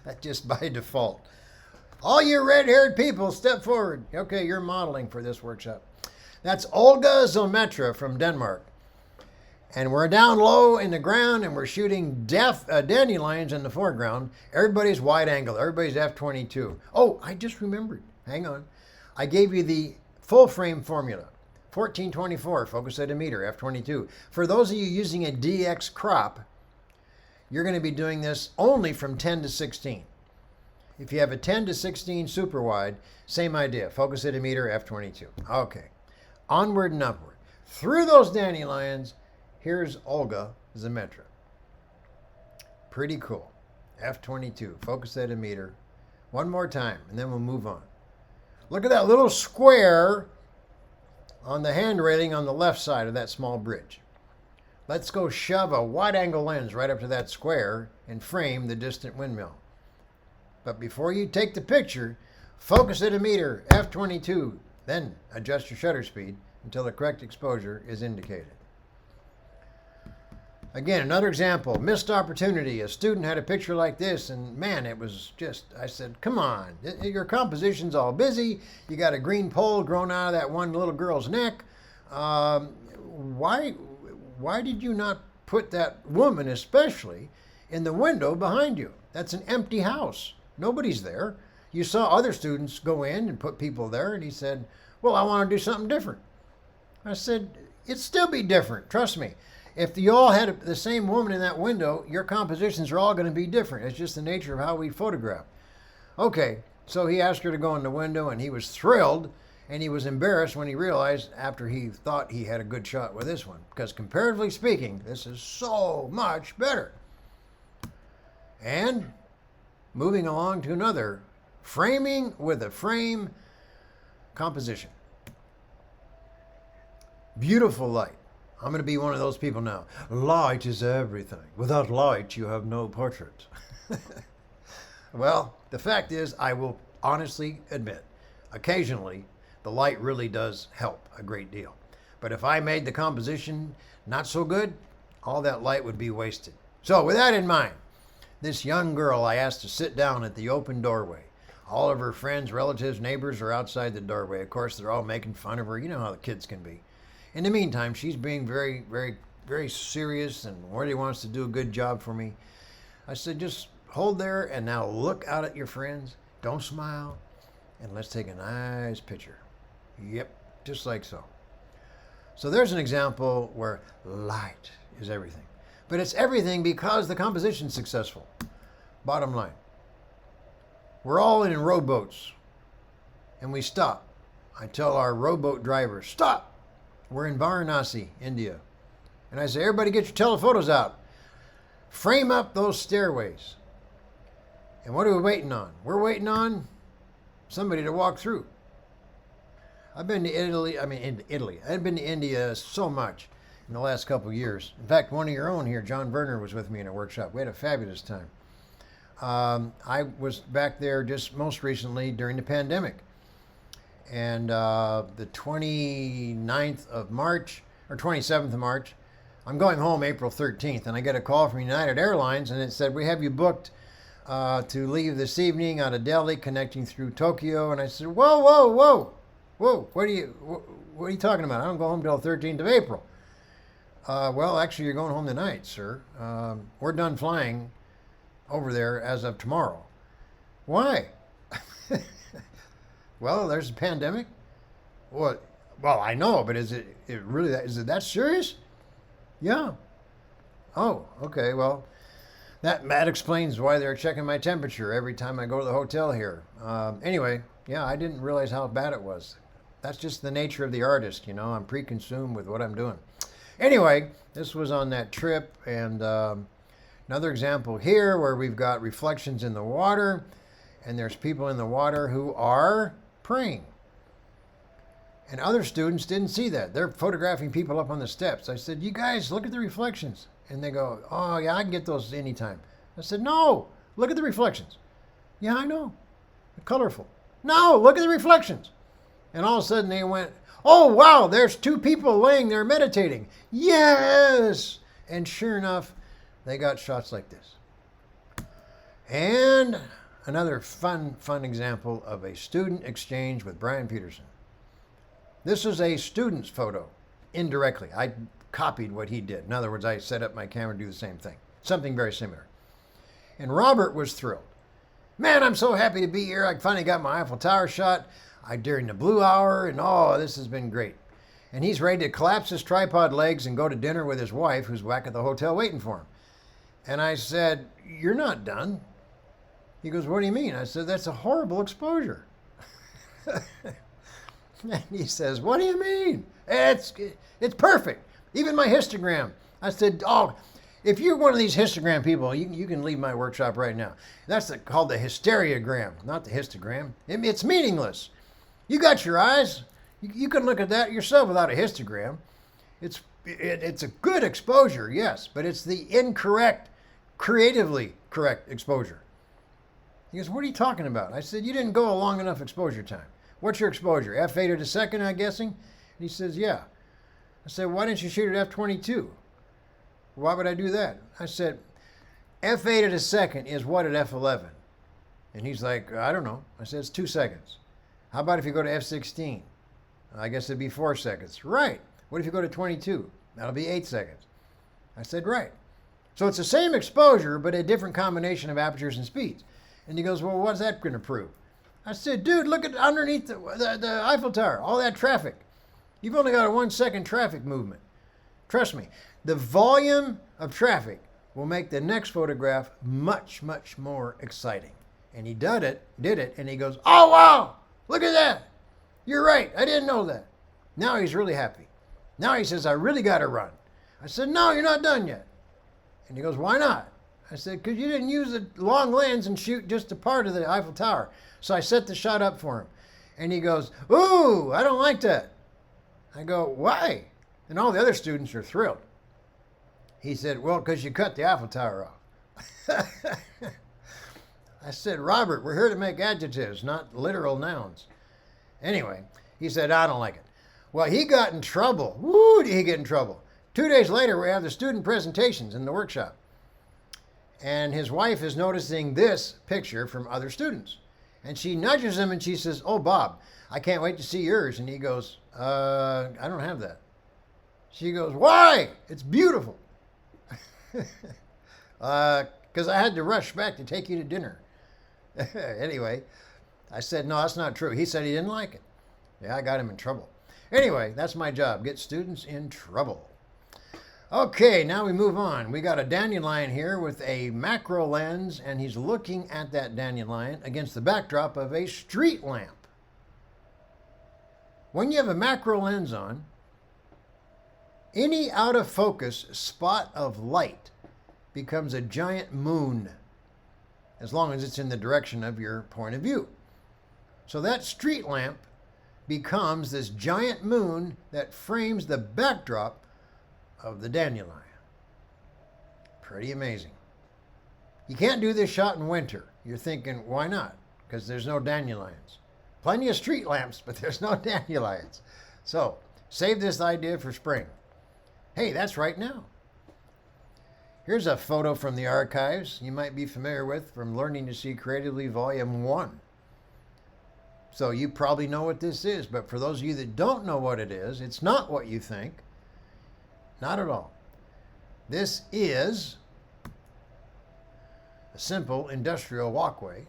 That's just by default. All you red-haired people, step forward. Okay, you're modeling for this workshop. That's Olga Zometra from Denmark. And we're down low in the ground and we're shooting dandelions in the foreground. Everybody's wide angle. Everybody's f/22. Oh, I just remembered. Hang on. I gave you the full frame formula. 1424, focus at a meter, f/22. For those of you using a DX crop, you're going to be doing this only from 10 to 16. If you have a 10 to 16 super wide, same idea. Focus at a meter, f/22. Okay. Onward and upward. Through those dandelions, here's Olga Zometra. Pretty cool. f/22. Focus at a meter. One more time, and then we'll move on. Look at that little square on the hand railing on the left side of that small bridge. Let's go shove a wide-angle lens right up to that square and frame the distant windmill. But before you take the picture, focus at a meter, f/22, then adjust your shutter speed until the correct exposure is indicated. Again, another example, missed opportunity. A student had a picture like this, and man, it was just, I said, come on, your composition's all busy. You got a green pole growing out of that one little girl's neck. Why did you not put that woman, especially, in the window behind you? That's an empty house. Nobody's there. You saw other students go in and put people there, and he said, well, I want to do something different. I said, it'd still be different, trust me. If you all had the same woman in that window, your compositions are all going to be different. It's just the nature of how we photograph. Okay, so he asked her to go in the window, and he was thrilled, and he was embarrassed when he realized after he thought he had a good shot with this one, because comparatively speaking, this is so much better. And moving along to another, framing with a frame composition. Beautiful light. I'm going to be one of those people now. Light is everything. Without light, you have no portrait. Well, the fact is, I will honestly admit, occasionally, the light really does help a great deal. But if I made the composition not so good, all that light would be wasted. So with that in mind, this young girl I asked to sit down at the open doorway. All of her friends, relatives, neighbors are outside the doorway. Of course, they're all making fun of her. You know how the kids can be. In the meantime, she's being very, very, very serious and really wants to do a good job for me. I said, just hold there and now look out at your friends. Don't smile. And let's take a nice picture. Yep, just like so. So there's an example where light is everything. But it's everything because the composition's successful. Bottom line. We're all in rowboats. And we stop. I tell our rowboat driver, stop. We're in Varanasi, India. And I say, everybody get your telephotos out. Frame up those stairways. And what are we waiting on? We're waiting on somebody to walk through. I've been to Italy. I've been to India so much in the last couple of years. In fact, one of your own here, John Verner, was with me in a workshop. We had a fabulous time. I was back there just most recently during the pandemic. And the 29th of March, or 27th of March, I'm going home April 13th, and I get a call from United Airlines, and it said, we have you booked to leave this evening out of Delhi, connecting through Tokyo. And I said, whoa, whoa, whoa, whoa, what are you talking about? I don't go home till 13th of April. Well, actually, you're going home tonight, sir. We're done flying over there as of tomorrow. Why? Well, there's a pandemic. Well, I know, but is it that serious? Yeah. Oh, okay. Well, that explains why they're checking my temperature every time I go to the hotel here. Anyway, yeah, I didn't realize how bad it was. That's just the nature of the artist, you know. I'm pre-consumed with what I'm doing. Anyway, this was on that trip, and another example here where we've got reflections in the water, and there's people in the water who are praying. And other students didn't see that. They're photographing people up on the steps. I said, you guys, look at the reflections. And they go, oh, yeah, I can get those anytime. I said, no, look at the reflections. Yeah, I know. They're colorful. No, look at the reflections. And all of a sudden they went, oh, wow, there's two people laying there meditating. Yes. And sure enough, they got shots like this. And another fun example of a student exchange with Brian Peterson. This is a student's photo, indirectly. I copied what he did. In other words, I set up my camera to do the same thing. Something very similar. And Robert was thrilled. Man, I'm so happy to be here. I finally got my Eiffel Tower shot during the blue hour, and oh, this has been great. And he's ready to collapse his tripod legs and go to dinner with his wife, who's back at the hotel waiting for him. And I said, you're not done. He goes, what do you mean? I said, that's a horrible exposure. And he says, what do you mean? It's perfect. Even my histogram. I said, oh, if you're one of these histogram people, you can leave my workshop right now. That's called the hysteriagram, not the histogram. It's meaningless. You got your eyes. You can look at that yourself without a histogram. It's a good exposure, yes, but it's the incorrect, creatively correct exposure. He goes, what are you talking about? I said, you didn't go a long enough exposure time. What's your exposure? F8 at a second, I'm guessing? And he says, yeah. I said, why didn't you shoot at F22? Why would I do that? I said, F8 at a second is what at F11? And he's like, I don't know. I said, it's 2 seconds. How about if you go to F16? I guess it'd be 4 seconds. Right. What if you go to 22? That'll be 8 seconds. I said, right. So it's the same exposure, but a different combination of apertures and speeds. And he goes, well, what's that going to prove? I said, dude, look at underneath the Eiffel Tower, all that traffic. You've only got a 1 second traffic movement. Trust me, the volume of traffic will make the next photograph much, much more exciting. And he did it, and he goes, oh, wow, look at that. You're right, I didn't know that. Now he's really happy. Now he says, I really got to run. I said, no, you're not done yet. And he goes, why not? I said, because you didn't use the long lens and shoot just a part of the Eiffel Tower. So I set the shot up for him. And he goes, ooh, I don't like that. I go, why? And all the other students are thrilled. He said, well, because you cut the Eiffel Tower off. I said, Robert, we're here to make adjectives, not literal nouns. Anyway, he said, I don't like it. Well, he got in trouble. Woo, did he get in trouble? 2 days later, we have the student presentations in the workshop. And his wife is noticing this picture from other students. And she nudges him and she says, oh, Bob, I can't wait to see yours. And he goes, I don't have that. She goes, why? It's beautiful. Because I had to rush back to take you to dinner. Anyway, I said, no, that's not true. He said he didn't like it. Yeah, I got him in trouble. Anyway, that's my job, get students in trouble. Okay, now we move on. We got a dandelion here with a macro lens, and he's looking at that dandelion against the backdrop of a street lamp. When you have a macro lens on, any out of focus spot of light becomes a giant moon, as long as it's in the direction of your point of view. So that street lamp becomes this giant moon that frames the backdrop of the dandelion. Pretty amazing. You can't do this shot in winter. You're thinking, why not? Because there's no dandelions. Plenty of street lamps, but there's no dandelions. So save this idea for spring. Hey, that's right now. Here's a photo from the archives you might be familiar with from Learning to See Creatively Volume 1. So you probably know what this is, but for those of you that don't know what it is, it's not what you think. Not at all. This is a simple industrial walkway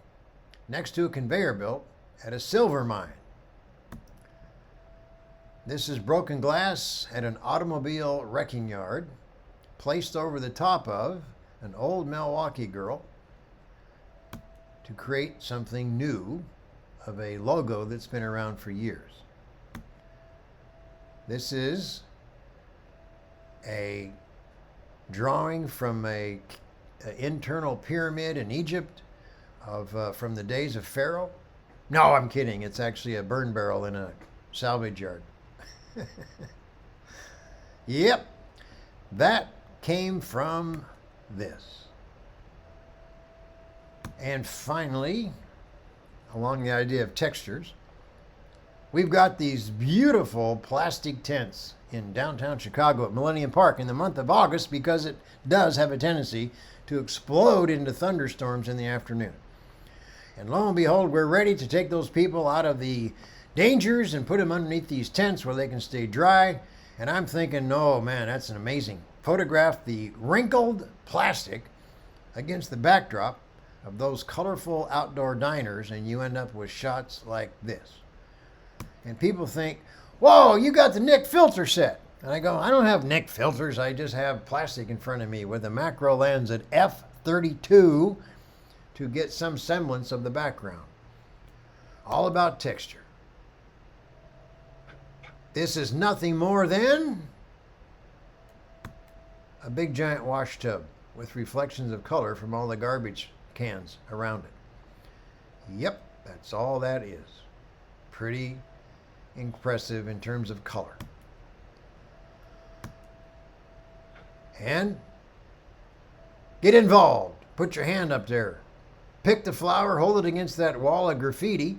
next to a conveyor belt at a silver mine. This is broken glass at an automobile wrecking yard placed over the top of an old Milwaukee girl to create something new of a logo that's been around for years. This is a drawing from an internal pyramid in Egypt from the days of Pharaoh. No, I'm kidding. It's actually a burn barrel in a salvage yard. Yep, that came from this. And finally, along the idea of textures, we've got these beautiful plastic tents in downtown Chicago at Millennium Park in the month of August, because it does have a tendency to explode into thunderstorms in the afternoon. And lo and behold, we're ready to take those people out of the dangers and put them underneath these tents where they can stay dry. And I'm thinking, no, man, that's an amazing. Photograph the wrinkled plastic against the backdrop of those colorful outdoor diners, and you end up with shots like this. And people think, whoa, you got the Nick filter set. And I go, I don't have Nick filters. I just have plastic in front of me with a macro lens at f32 to get some semblance of the background. All about texture. This is nothing more than a big giant wash tub with reflections of color from all the garbage cans around it. Yep, that's all that is. Pretty impressive in terms of color. And get involved. Put your hand up there. Pick the flower, hold it against that wall of graffiti,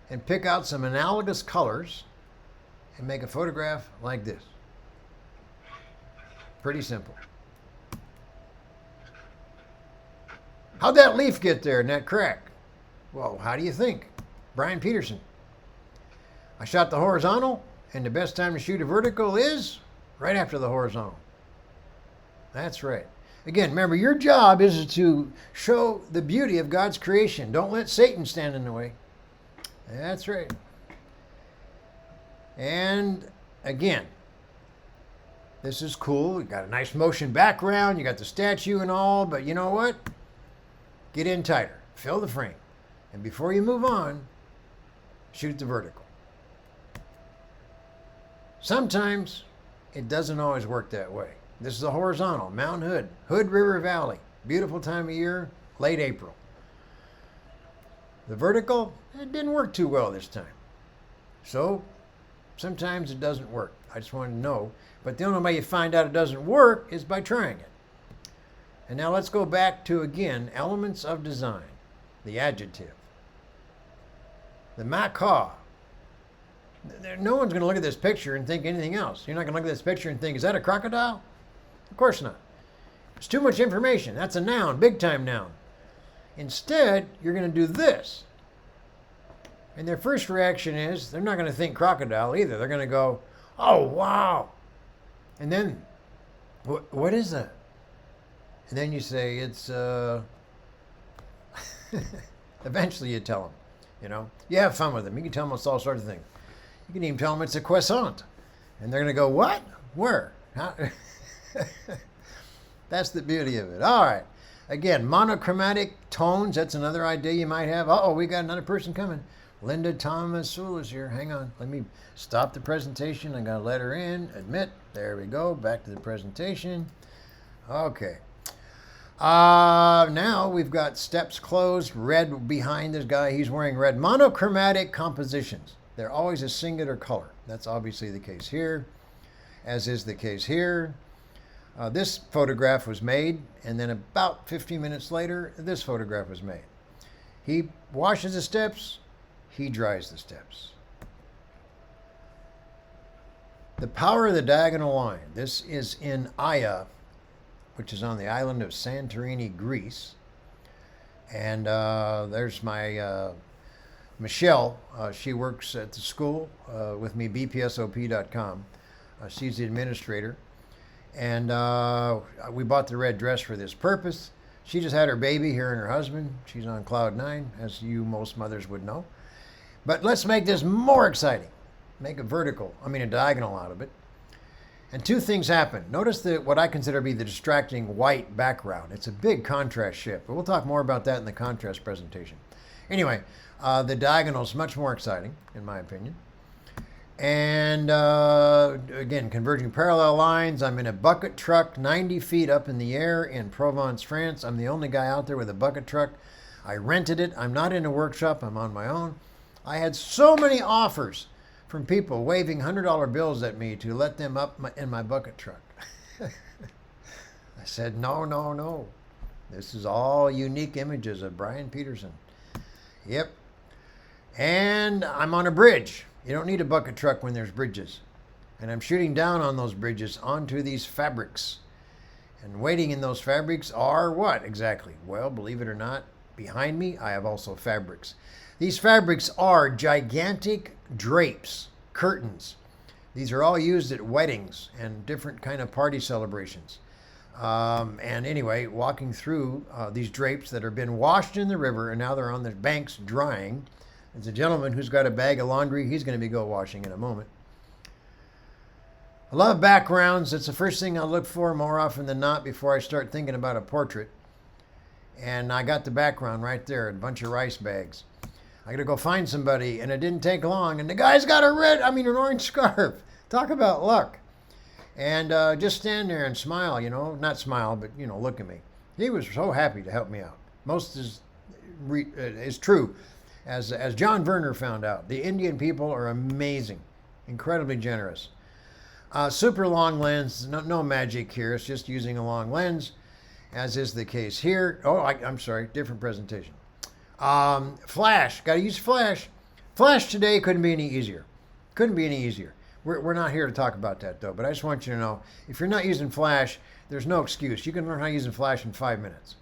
and pick out some analogous colors and make a photograph like this. Pretty simple. How'd that leaf get there in that crack? Well, how do you think? Brian Peterson. I shot the horizontal, and the best time to shoot a vertical is right after the horizontal. That's right. Again, remember, your job is to show the beauty of God's creation. Don't let Satan stand in the way. That's right. And again, this is cool. You got a nice motion background. You got the statue and all, but you know what? Get in tighter. Fill the frame. And before you move on, shoot the vertical. Sometimes it doesn't always work that way. This is a horizontal, Mount Hood, Hood River Valley. Beautiful time of year, late April. The vertical, it didn't work too well this time. So sometimes it doesn't work. I just wanted to know. But the only way you find out it doesn't work is by trying it. And now let's go back to, again, elements of design. The adjective. The macaw. No one's going to look at this picture and think anything else. You're not going to look at this picture and think, is that a crocodile? Of course not. It's too much information. That's a noun, big time noun. Instead, you're going to do this. And their first reaction is, they're not going to think crocodile either. They're going to go, oh, wow. And then, what is that? And then you say, it's, eventually you tell them, you know. You have fun with them. You can tell them it's all sorts of things. You can even tell them it's a croissant. And they're going to go, what? Where? How? That's the beauty of it. All right. Again, monochromatic tones. That's another idea you might have. Uh-oh, we got another person coming. Linda Thomas Sewell is here. Hang on. Let me stop the presentation. I got to let her in. Admit. There we go. Back to the presentation. Okay. Now we've got steps closed. Red behind this guy. He's wearing red. Monochromatic compositions. They're always a singular color. That's obviously the case here, as is the case here. This photograph was made, and then about 15 minutes later, this photograph was made. He washes the steps, he dries the steps. The power of the diagonal line. This is in Aya, which is on the island of Santorini, Greece. And there's my Michelle. She works at the school with me, bpsop.com. She's the administrator. And we bought the red dress for this purpose. She just had her baby, her and her husband. She's on cloud 9, as most mothers would know. But let's make this more exciting. Make a diagonal out of it. And two things happen. Notice what I consider to be the distracting white background. It's a big contrast shift, but we'll talk more about that in the contrast presentation. Anyway, the diagonal is much more exciting, in my opinion. And again, converging parallel lines. I'm in a bucket truck 90 feet up in the air in Provence, France. I'm the only guy out there with a bucket truck. I rented it. I'm not in a workshop. I'm on my own. I had so many offers from people waving $100 bills at me to let them up in my bucket truck. I said, no. This is all unique images of Brian Peterson. Yep. And I'm on a bridge. You don't need a bucket truck when there's bridges. And I'm shooting down on those bridges onto these fabrics. And waiting in those fabrics are what exactly? Well, believe it or not, Behind me, I have also fabrics. These fabrics are gigantic drapes, curtains. These are all used at weddings and different kind of party celebrations. And anyway, walking through these drapes that have been washed in the river and now they're on the banks drying. There's a gentleman who's got a bag of laundry. He's going to be go washing in a moment. I love backgrounds. It's the first thing I look for more often than not before I start thinking about a portrait. And I got the background right there, a bunch of rice bags. I got to go find somebody, and it didn't take long. And the guy's got an orange scarf. Talk about luck. And just stand there and smile, not smile, but, look at me. He was so happy to help me out. Most is true. As John Verner found out, the Indian people are amazing, incredibly generous. Super long lens, no magic here. It's just using a long lens, as is the case here. Oh, I'm sorry, different presentation. Flash, got to use flash. Flash today couldn't be any easier. Couldn't be any easier. We're not here to talk about that though, but I just want you to know, if you're not using flash, there's no excuse. You can learn how to use flash in 5 minutes.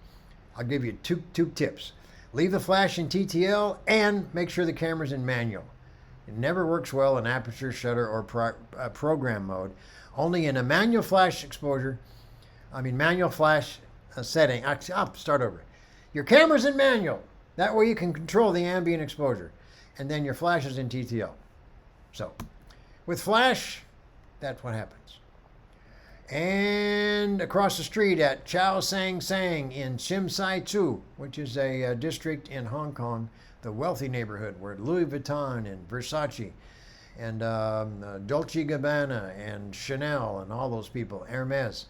I'll give you two tips. Leave the flash in TTL and make sure the camera's in manual. It never works well in aperture, shutter, or program mode. Only in a manual flash setting. I'll start over. Your camera's in manual. That way you can control the ambient exposure. And then your flash is in TTL. So, with flash, that's what happens. And across the street at Chao Sang Sang in Shim Sai Tzu, which is a district in Hong Kong, the wealthy neighborhood where Louis Vuitton and Versace and Dolce & Gabbana and Chanel and all those people, Hermes.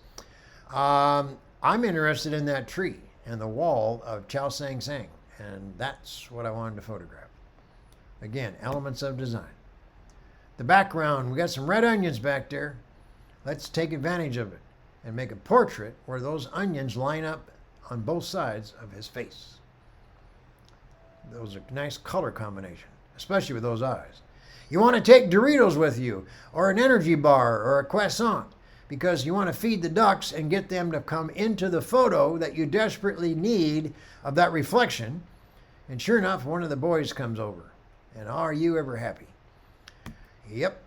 I'm interested in that tree and the wall of Chao Sang Sang, and that's what I wanted to photograph. Again, elements of design. The background, we got some red onions back there. Let's take advantage of it and make a portrait where those onions line up on both sides of his face. Those are nice color combination, especially with those eyes. You want to take Doritos with you, or an energy bar, or a croissant, because you want to feed the ducks and get them to come into the photo that you desperately need of that reflection. And sure enough, one of the boys comes over. And are you ever happy? Yep.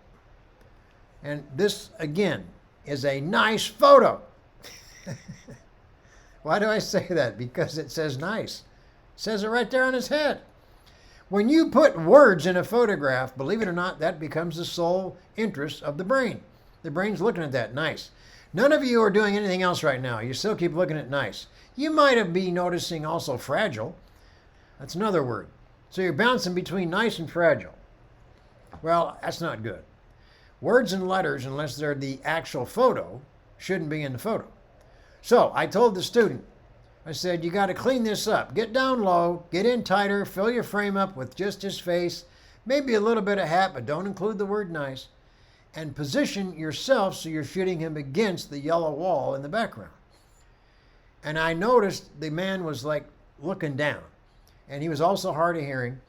And this, again, is a nice photo. Why do I say that? Because it says nice. It says it right there on his head. When you put words in a photograph, believe it or not, that becomes the sole interest of the brain. The brain's looking at that, nice. None of you are doing anything else right now. You still keep looking at nice. You might have been noticing also fragile. That's another word. So you're bouncing between nice and fragile. Well, that's not good. Words and letters, unless they're the actual photo, shouldn't be in the photo. So I told the student, I said, you got to clean this up. Get down low, get in tighter, fill your frame up with just his face, maybe a little bit of hat, but don't include the word nice, and position yourself so you're shooting him against the yellow wall in the background. And I noticed the man was like looking down, and he was also hard of hearing.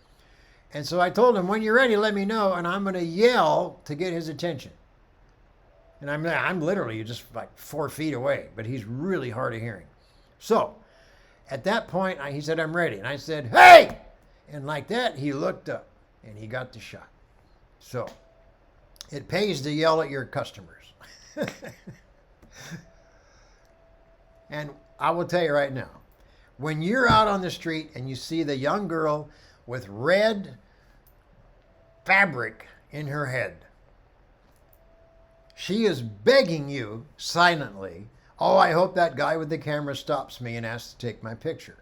And so I told him, when you're ready, let me know, and I'm going to yell to get his attention. And I'm literally just like 4 feet away, but he's really hard of hearing. So at that point, he said, I'm ready. And I said, hey! And like that, he looked up, and he got the shot. So it pays to yell at your customers. And I will tell you right now, when you're out on the street and you see the young girl with red fabric in her head, she is begging you silently, oh, I hope that guy with the camera stops me and asks to take my picture.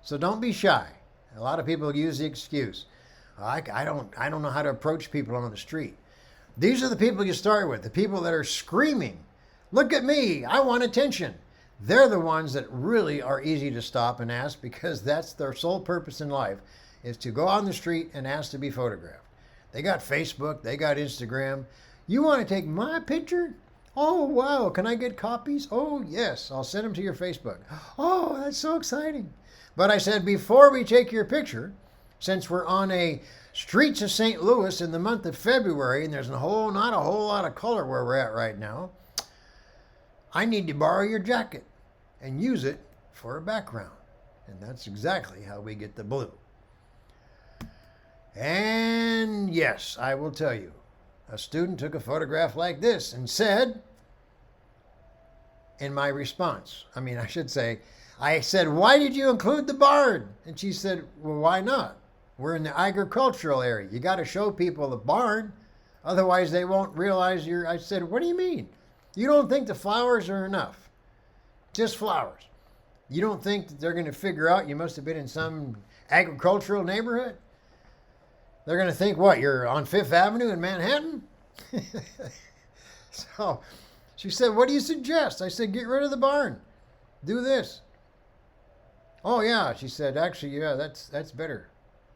So don't be shy. A lot of people use the excuse, I don't know how to approach people on the street. These are the people you start with, the people that are screaming, look at me, I want attention. They're the ones that really are easy to stop and ask, because that's their sole purpose in life, is to go on the street and ask to be photographed. They got Facebook, they got Instagram. You want to take my picture? Oh, wow, can I get copies? Oh, yes, I'll send them to your Facebook. Oh, that's so exciting. But I said, before we take your picture, since we're on a streets of St. Louis in the month of February, and there's not a whole lot of color where we're at right now, I need to borrow your jacket and use it for a background. And that's exactly how we get the blue. And yes, I will tell you, a student took a photograph like this and said, in my response, I said, why did you include the barn? And she said, well, why not? We're in the agricultural area. You got to show people the barn. Otherwise, they won't realize you're. I said, what do you mean? You don't think the flowers are enough? Just flowers. You don't think that they're going to figure out you must have been in some agricultural neighborhood? They're going to think, what, you're on Fifth Avenue in Manhattan? So she said, what do you suggest? I said, get rid of the barn. Do this. Oh, yeah, she said, actually, yeah, that's better.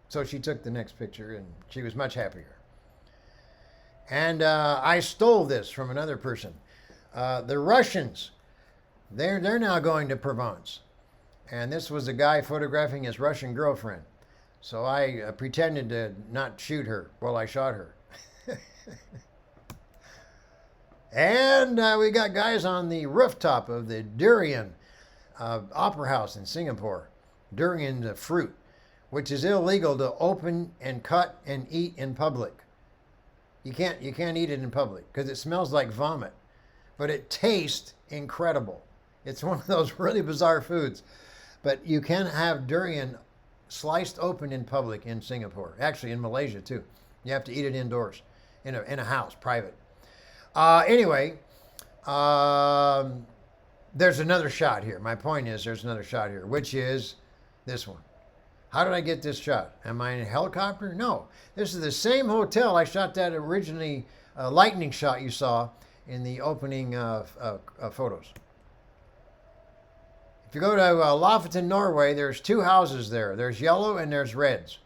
So she took the next picture, and she was much happier. And I stole this from another person. The Russians, they're now going to Provence. And this was a guy photographing his Russian girlfriend. So I pretended to not shoot her while I shot her. And we got guys on the rooftop of the durian opera house in Singapore. Durian, the fruit, which is illegal to open and cut and eat in public. You can't eat it in public because it smells like vomit, but it tastes incredible. It's one of those really bizarre foods, but you can have durian sliced open in public in Singapore. Actually, in Malaysia too. You have to eat it indoors, in a house, private. Anyway, there's another shot here. My point is, there's another shot here, which is this one. How did I get this shot? Am I in a helicopter? No. This is the same hotel I shot that originally lightning shot you saw in the opening photos. If you go to Lofoten, Norway, there's two houses there. There's yellow and there's reds.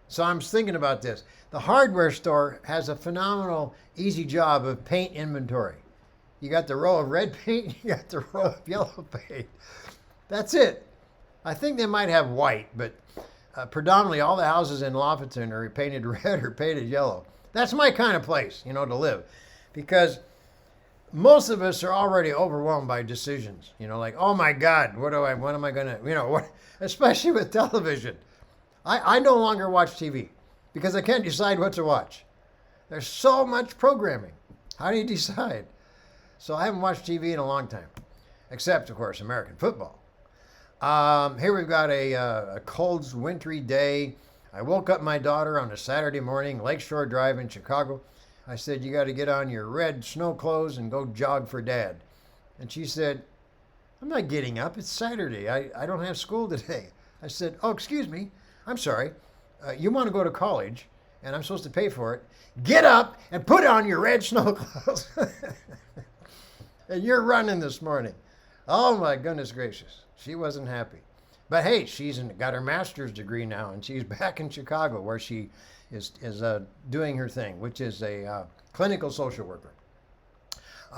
So I'm thinking about this. The hardware store has a phenomenal, easy job of paint inventory. You got the row of red paint, you got the row of yellow paint. That's it. I think they might have white, but predominantly all the houses in Lofoten are painted red or painted yellow. That's my kind of place, to live. Because most of us are already overwhelmed by decisions. Like, oh my God, what am I going to, especially with television. I no longer watch TV because I can't decide what to watch. There's so much programming. How do you decide? So I haven't watched TV in a long time, except, of course, American football. Here we've got a cold, wintry day. I woke up my daughter on a Saturday morning, Lakeshore Drive in Chicago. I said, you got to get on your red snow clothes and go jog for Dad. And she said, I'm not getting up. It's Saturday. I don't have school today. I said, oh, excuse me. I'm sorry. You want to go to college, and I'm supposed to pay for it. Get up and put on your red snow clothes. And you're running this morning. Oh, my goodness gracious. She wasn't happy. But hey, she's got her master's degree now, and she's back in Chicago where she is doing her thing, which is a clinical social worker.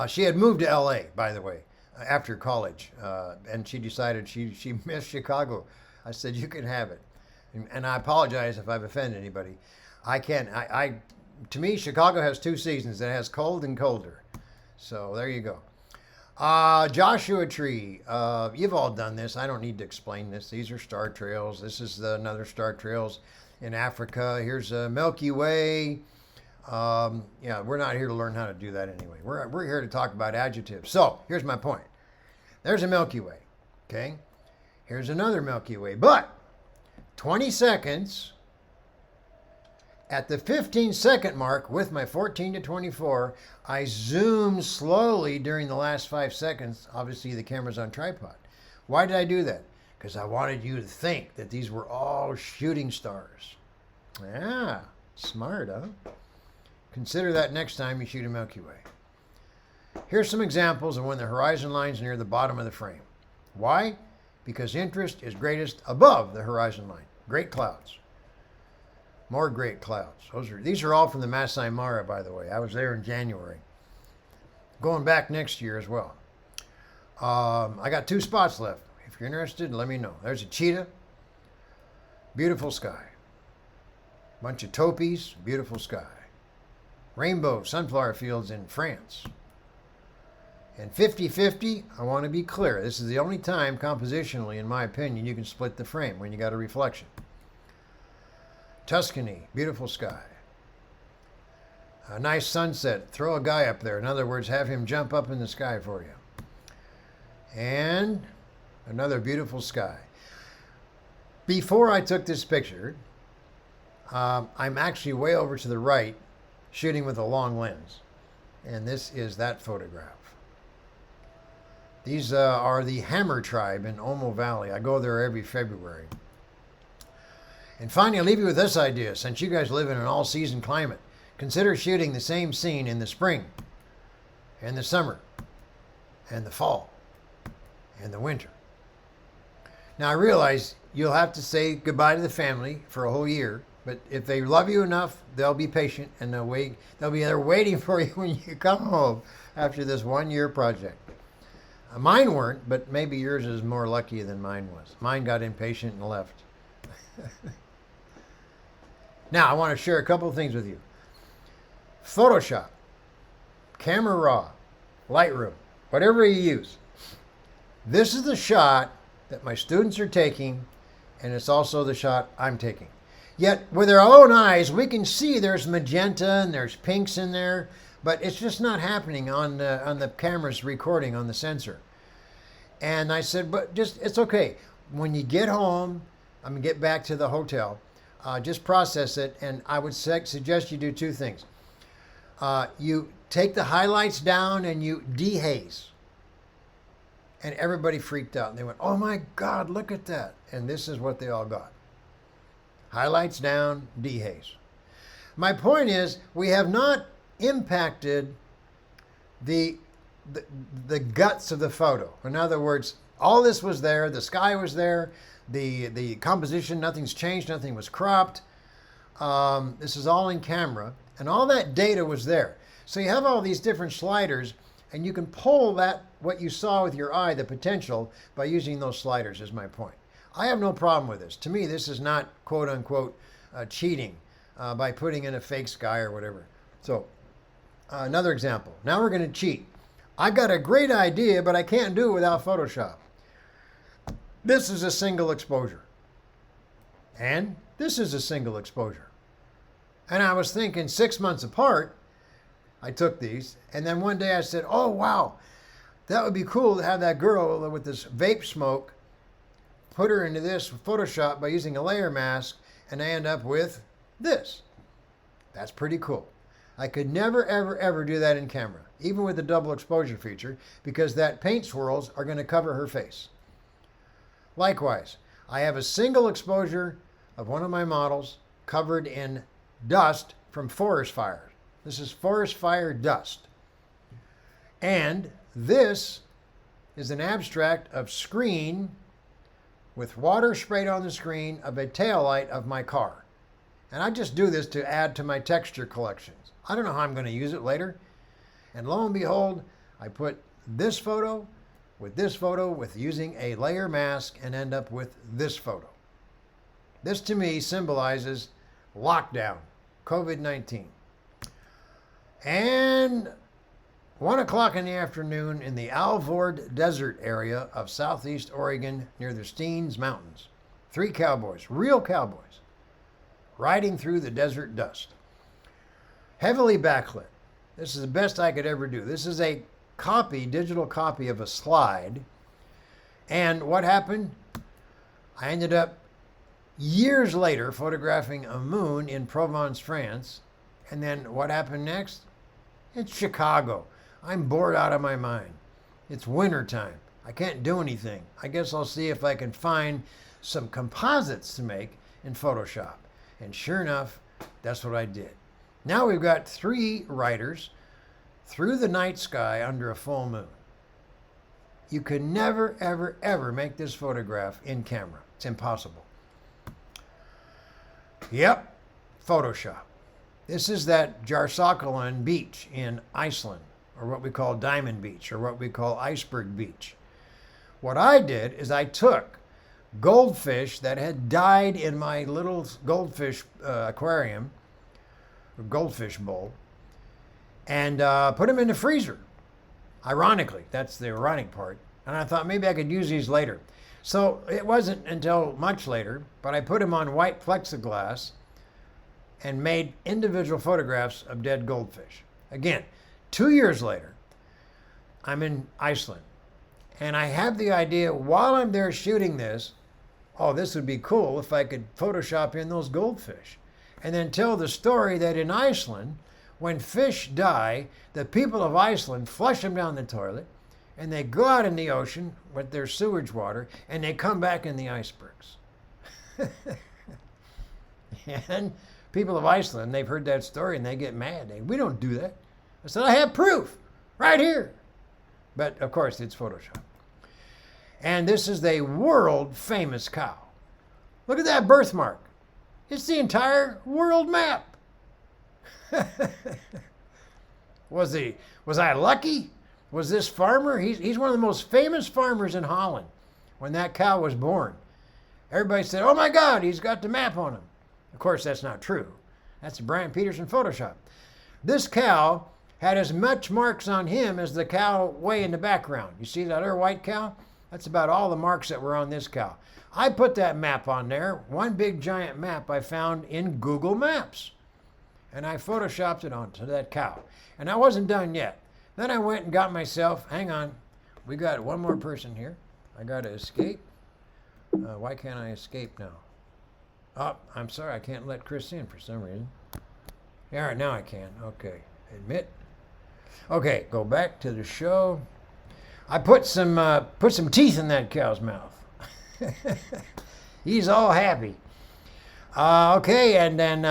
She had moved to L.A., by the way, after college, and she decided she missed Chicago. I said, you can have it. And I apologize if I've offended anybody. To me, Chicago has two seasons. It has cold and colder. So there you go. Joshua Tree. You've all done this. I don't need to explain this. These are star trails. This is another star trails in Africa. Here's a Milky Way. We're not here to learn how to do that anyway. We're here to talk about adjectives. So here's my point. There's a Milky Way. Okay. Here's another Milky Way. But 20 seconds at the 15-second mark with my 14 to 24, I zoomed slowly during the last 5 seconds. Obviously, the camera's on tripod. Why did I do that? Because I wanted you to think that these were all shooting stars. Yeah, smart, huh? Consider that next time you shoot a Milky Way. Here's some examples of when the horizon line's near the bottom of the frame. Why? Because interest is greatest above the horizon line. Great clouds. More great clouds. These are all from the Masai Mara, by the way. I was there in January. Going back next year as well. I got 2 spots left. If you're interested, let me know. There's a cheetah. Beautiful sky. Bunch of taupees. Beautiful sky. Rainbow sunflower fields in France. And 50-50, I want to be clear. This is the only time compositionally, in my opinion, you can split the frame when you got a reflection. Tuscany, beautiful sky. A nice sunset. Throw a guy up there. In other words, have him jump up in the sky for you. And another beautiful sky. Before I took this picture, I'm actually way over to the right, shooting with a long lens. And this is that photograph. These are the Hammer tribe in Hudson Valley. I go there every February. And finally, I'll leave you with this idea. Since you guys live in an all-season climate, consider shooting the same scene in the spring, and the summer, and the fall, and the winter. Now, I realize you'll have to say goodbye to the family for a whole year, but if they love you enough, they'll be patient and they'll wait. They'll be there waiting for you when you come home after this 1-year project. Mine weren't, but maybe yours is more lucky than mine was. Mine got impatient and left. Now, I want to share a couple of things with you. Photoshop, Camera Raw, Lightroom, whatever you use. This is the shot that my students are taking, and it's also the shot I'm taking. Yet, with our own eyes, we can see there's magenta and there's pinks in there, but it's just not happening on the camera's recording on the sensor. And I said, but it's okay. When you get home, I'm going to get back to the hotel, just process it, and I would suggest you do 2 things. You take the highlights down and you dehaze. And everybody freaked out. And they went, oh my God, look at that. And this is what they all got. Highlights down, dehaze. My point is, we have not impacted the guts of the photo. In other words, all this was there, the sky was there, the composition, nothing's changed, nothing was cropped. This is all in camera, and all that data was there. So you have all these different sliders, and you can pull that, what you saw with your eye, the potential, by using those sliders, is my point. I have no problem with this. To me, this is not quote-unquote cheating by putting in a fake sky or whatever. So, another example. Now we're going to cheat. I've got a great idea, but I can't do it without Photoshop. This is a single exposure. And this is a single exposure. And I was thinking 6 months apart, I took these, and then one day I said, oh, wow, that would be cool to have that girl with this vape smoke, put her into this Photoshop by using a layer mask, and I end up with this. That's pretty cool. I could never, ever, ever do that in camera, even with the double exposure feature, because that paint swirls are going to cover her face. Likewise, I have a single exposure of one of my models covered in dust from forest fires. This is forest fire dust. And this is an abstract of screen with water sprayed on the screen of a taillight of my car. And I just do this to add to my texture collections. I don't know how I'm going to use it later. And lo and behold, I put this photo with using a layer mask and end up with this photo. This to me symbolizes lockdown, COVID-19. And 1 o'clock in the afternoon in the Alvord Desert area of southeast Oregon near the Steens Mountains. 3 cowboys, real cowboys, riding through the desert dust. Heavily backlit. This is the best I could ever do. This is a digital copy of a slide. And what happened? I ended up years later photographing a moon in Provence, France. And then what happened next? It's Chicago. I'm bored out of my mind. It's wintertime. I can't do anything. I guess I'll see if I can find some composites to make in Photoshop. And sure enough, that's what I did. Now we've got 3 riders through the night sky under a full moon. You can never, ever, ever make this photograph in camera. It's impossible. Yep, Photoshop. This is that Jarsakolan beach in Iceland, or what we call Diamond Beach, or what we call Iceberg Beach. What I did is I took goldfish that had died in my little goldfish aquarium, or goldfish bowl, and put them in the freezer. Ironically, that's the ironic part. And I thought maybe I could use these later. So it wasn't until much later, but I put them on white plexiglass and made individual photographs of dead goldfish. Again, 2 years later, I'm in Iceland. And I have the idea while I'm there shooting this, oh, this would be cool if I could Photoshop in those goldfish. And then tell the story that in Iceland, when fish die, the people of Iceland flush them down the toilet, and they go out in the ocean with their sewage water, and they come back in the icebergs. And people of Iceland, they've heard that story, and they get mad. We don't do that. I said, I have proof right here. But, of course, it's Photoshop. And this is a world-famous cow. Look at that birthmark. It's the entire world map. Was I lucky? Was this farmer? He's one of the most famous farmers in Holland. When that cow was born, everybody said, "Oh my God, he's got the map on him." Of course, that's not true. That's Brian Peterson Photoshop. This cow had as much marks on him as the cow way in the background. You see that other white cow? That's about all the marks that were on this cow. I put that map on there, one big giant map I found in Google Maps. And I Photoshopped it onto that cow. And I wasn't done yet. Then I went and got myself, hang on, we got one more person here. I got to escape. Why can't I escape now? Oh, I'm sorry, I can't let Chris in for some reason. All right, now I can. Okay, admit. Okay, go back to the show. I put some teeth in that cow's mouth. He's all happy. Okay, and then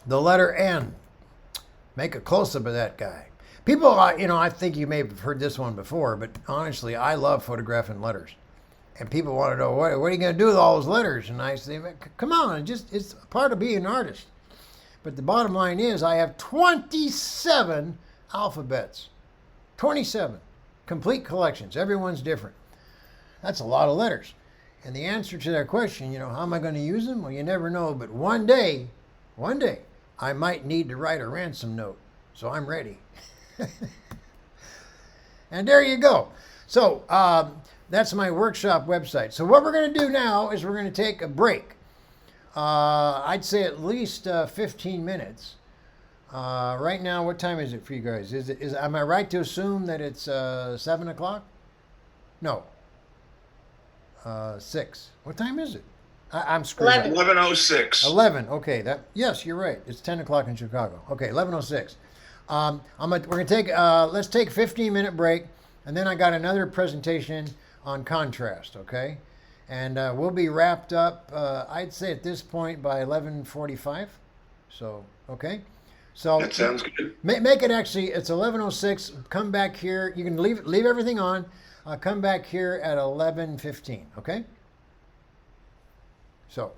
the letter N. Make a close-up of that guy. People, I think you may have heard this one before, but honestly, I love photographing letters. And people want to know, what are you going to do with all those letters? And I say, come on, it's part of being an artist. But the bottom line is I have 27 alphabets. 27 complete collections. Everyone's different. That's a lot of letters. And the answer to that question, how am I going to use them? Well, you never know. But one day, I might need to write a ransom note. So I'm ready. And there you go. So that's my workshop website. So what we're going to do now is we're going to take a break. I'd say at least 15 minutes. Right now, what time is it for you guys? Am I right to assume that it's 7 o'clock? No. 6. What time is it? I'm screwed. 11:06. 11. Okay. Yes, you're right. It's 10 o'clock in Chicago. Okay, 11:06. We're gonna take let's take a 15-minute break, and then I got another presentation on contrast. Okay, and we'll be wrapped up. I'd say at this point by 11:45. So okay. So that sounds good. Make it actually. It's 11:06. Come back here. You can leave everything on. Come back here at 11:15. Okay. So,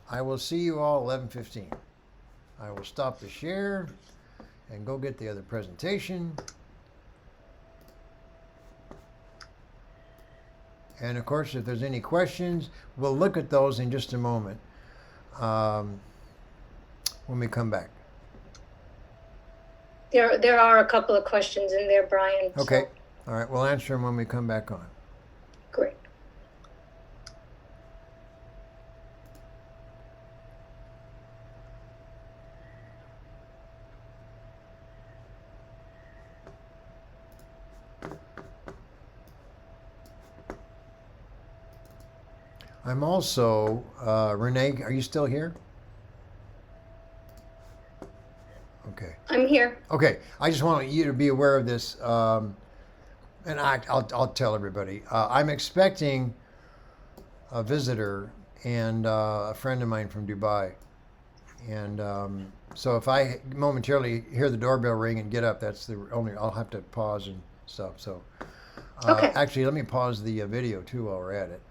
I will see you all 11:15. I will stop the share and go get the other presentation. And of course, if there's any questions, we'll look at those in just a moment when we come back. There are a couple of questions in there, Brian. Okay. So. All right. We'll answer them when we come back on. Great. I'm also, Renee, are you still here? Okay. I'm here. Okay. I just want you to be aware of this, and I'll tell everybody. I'm expecting a visitor and a friend of mine from Dubai. And so if I momentarily hear the doorbell ring and get up, that's the only, I'll have to pause and stuff. So Okay. actually, let me pause the video too while we're at it.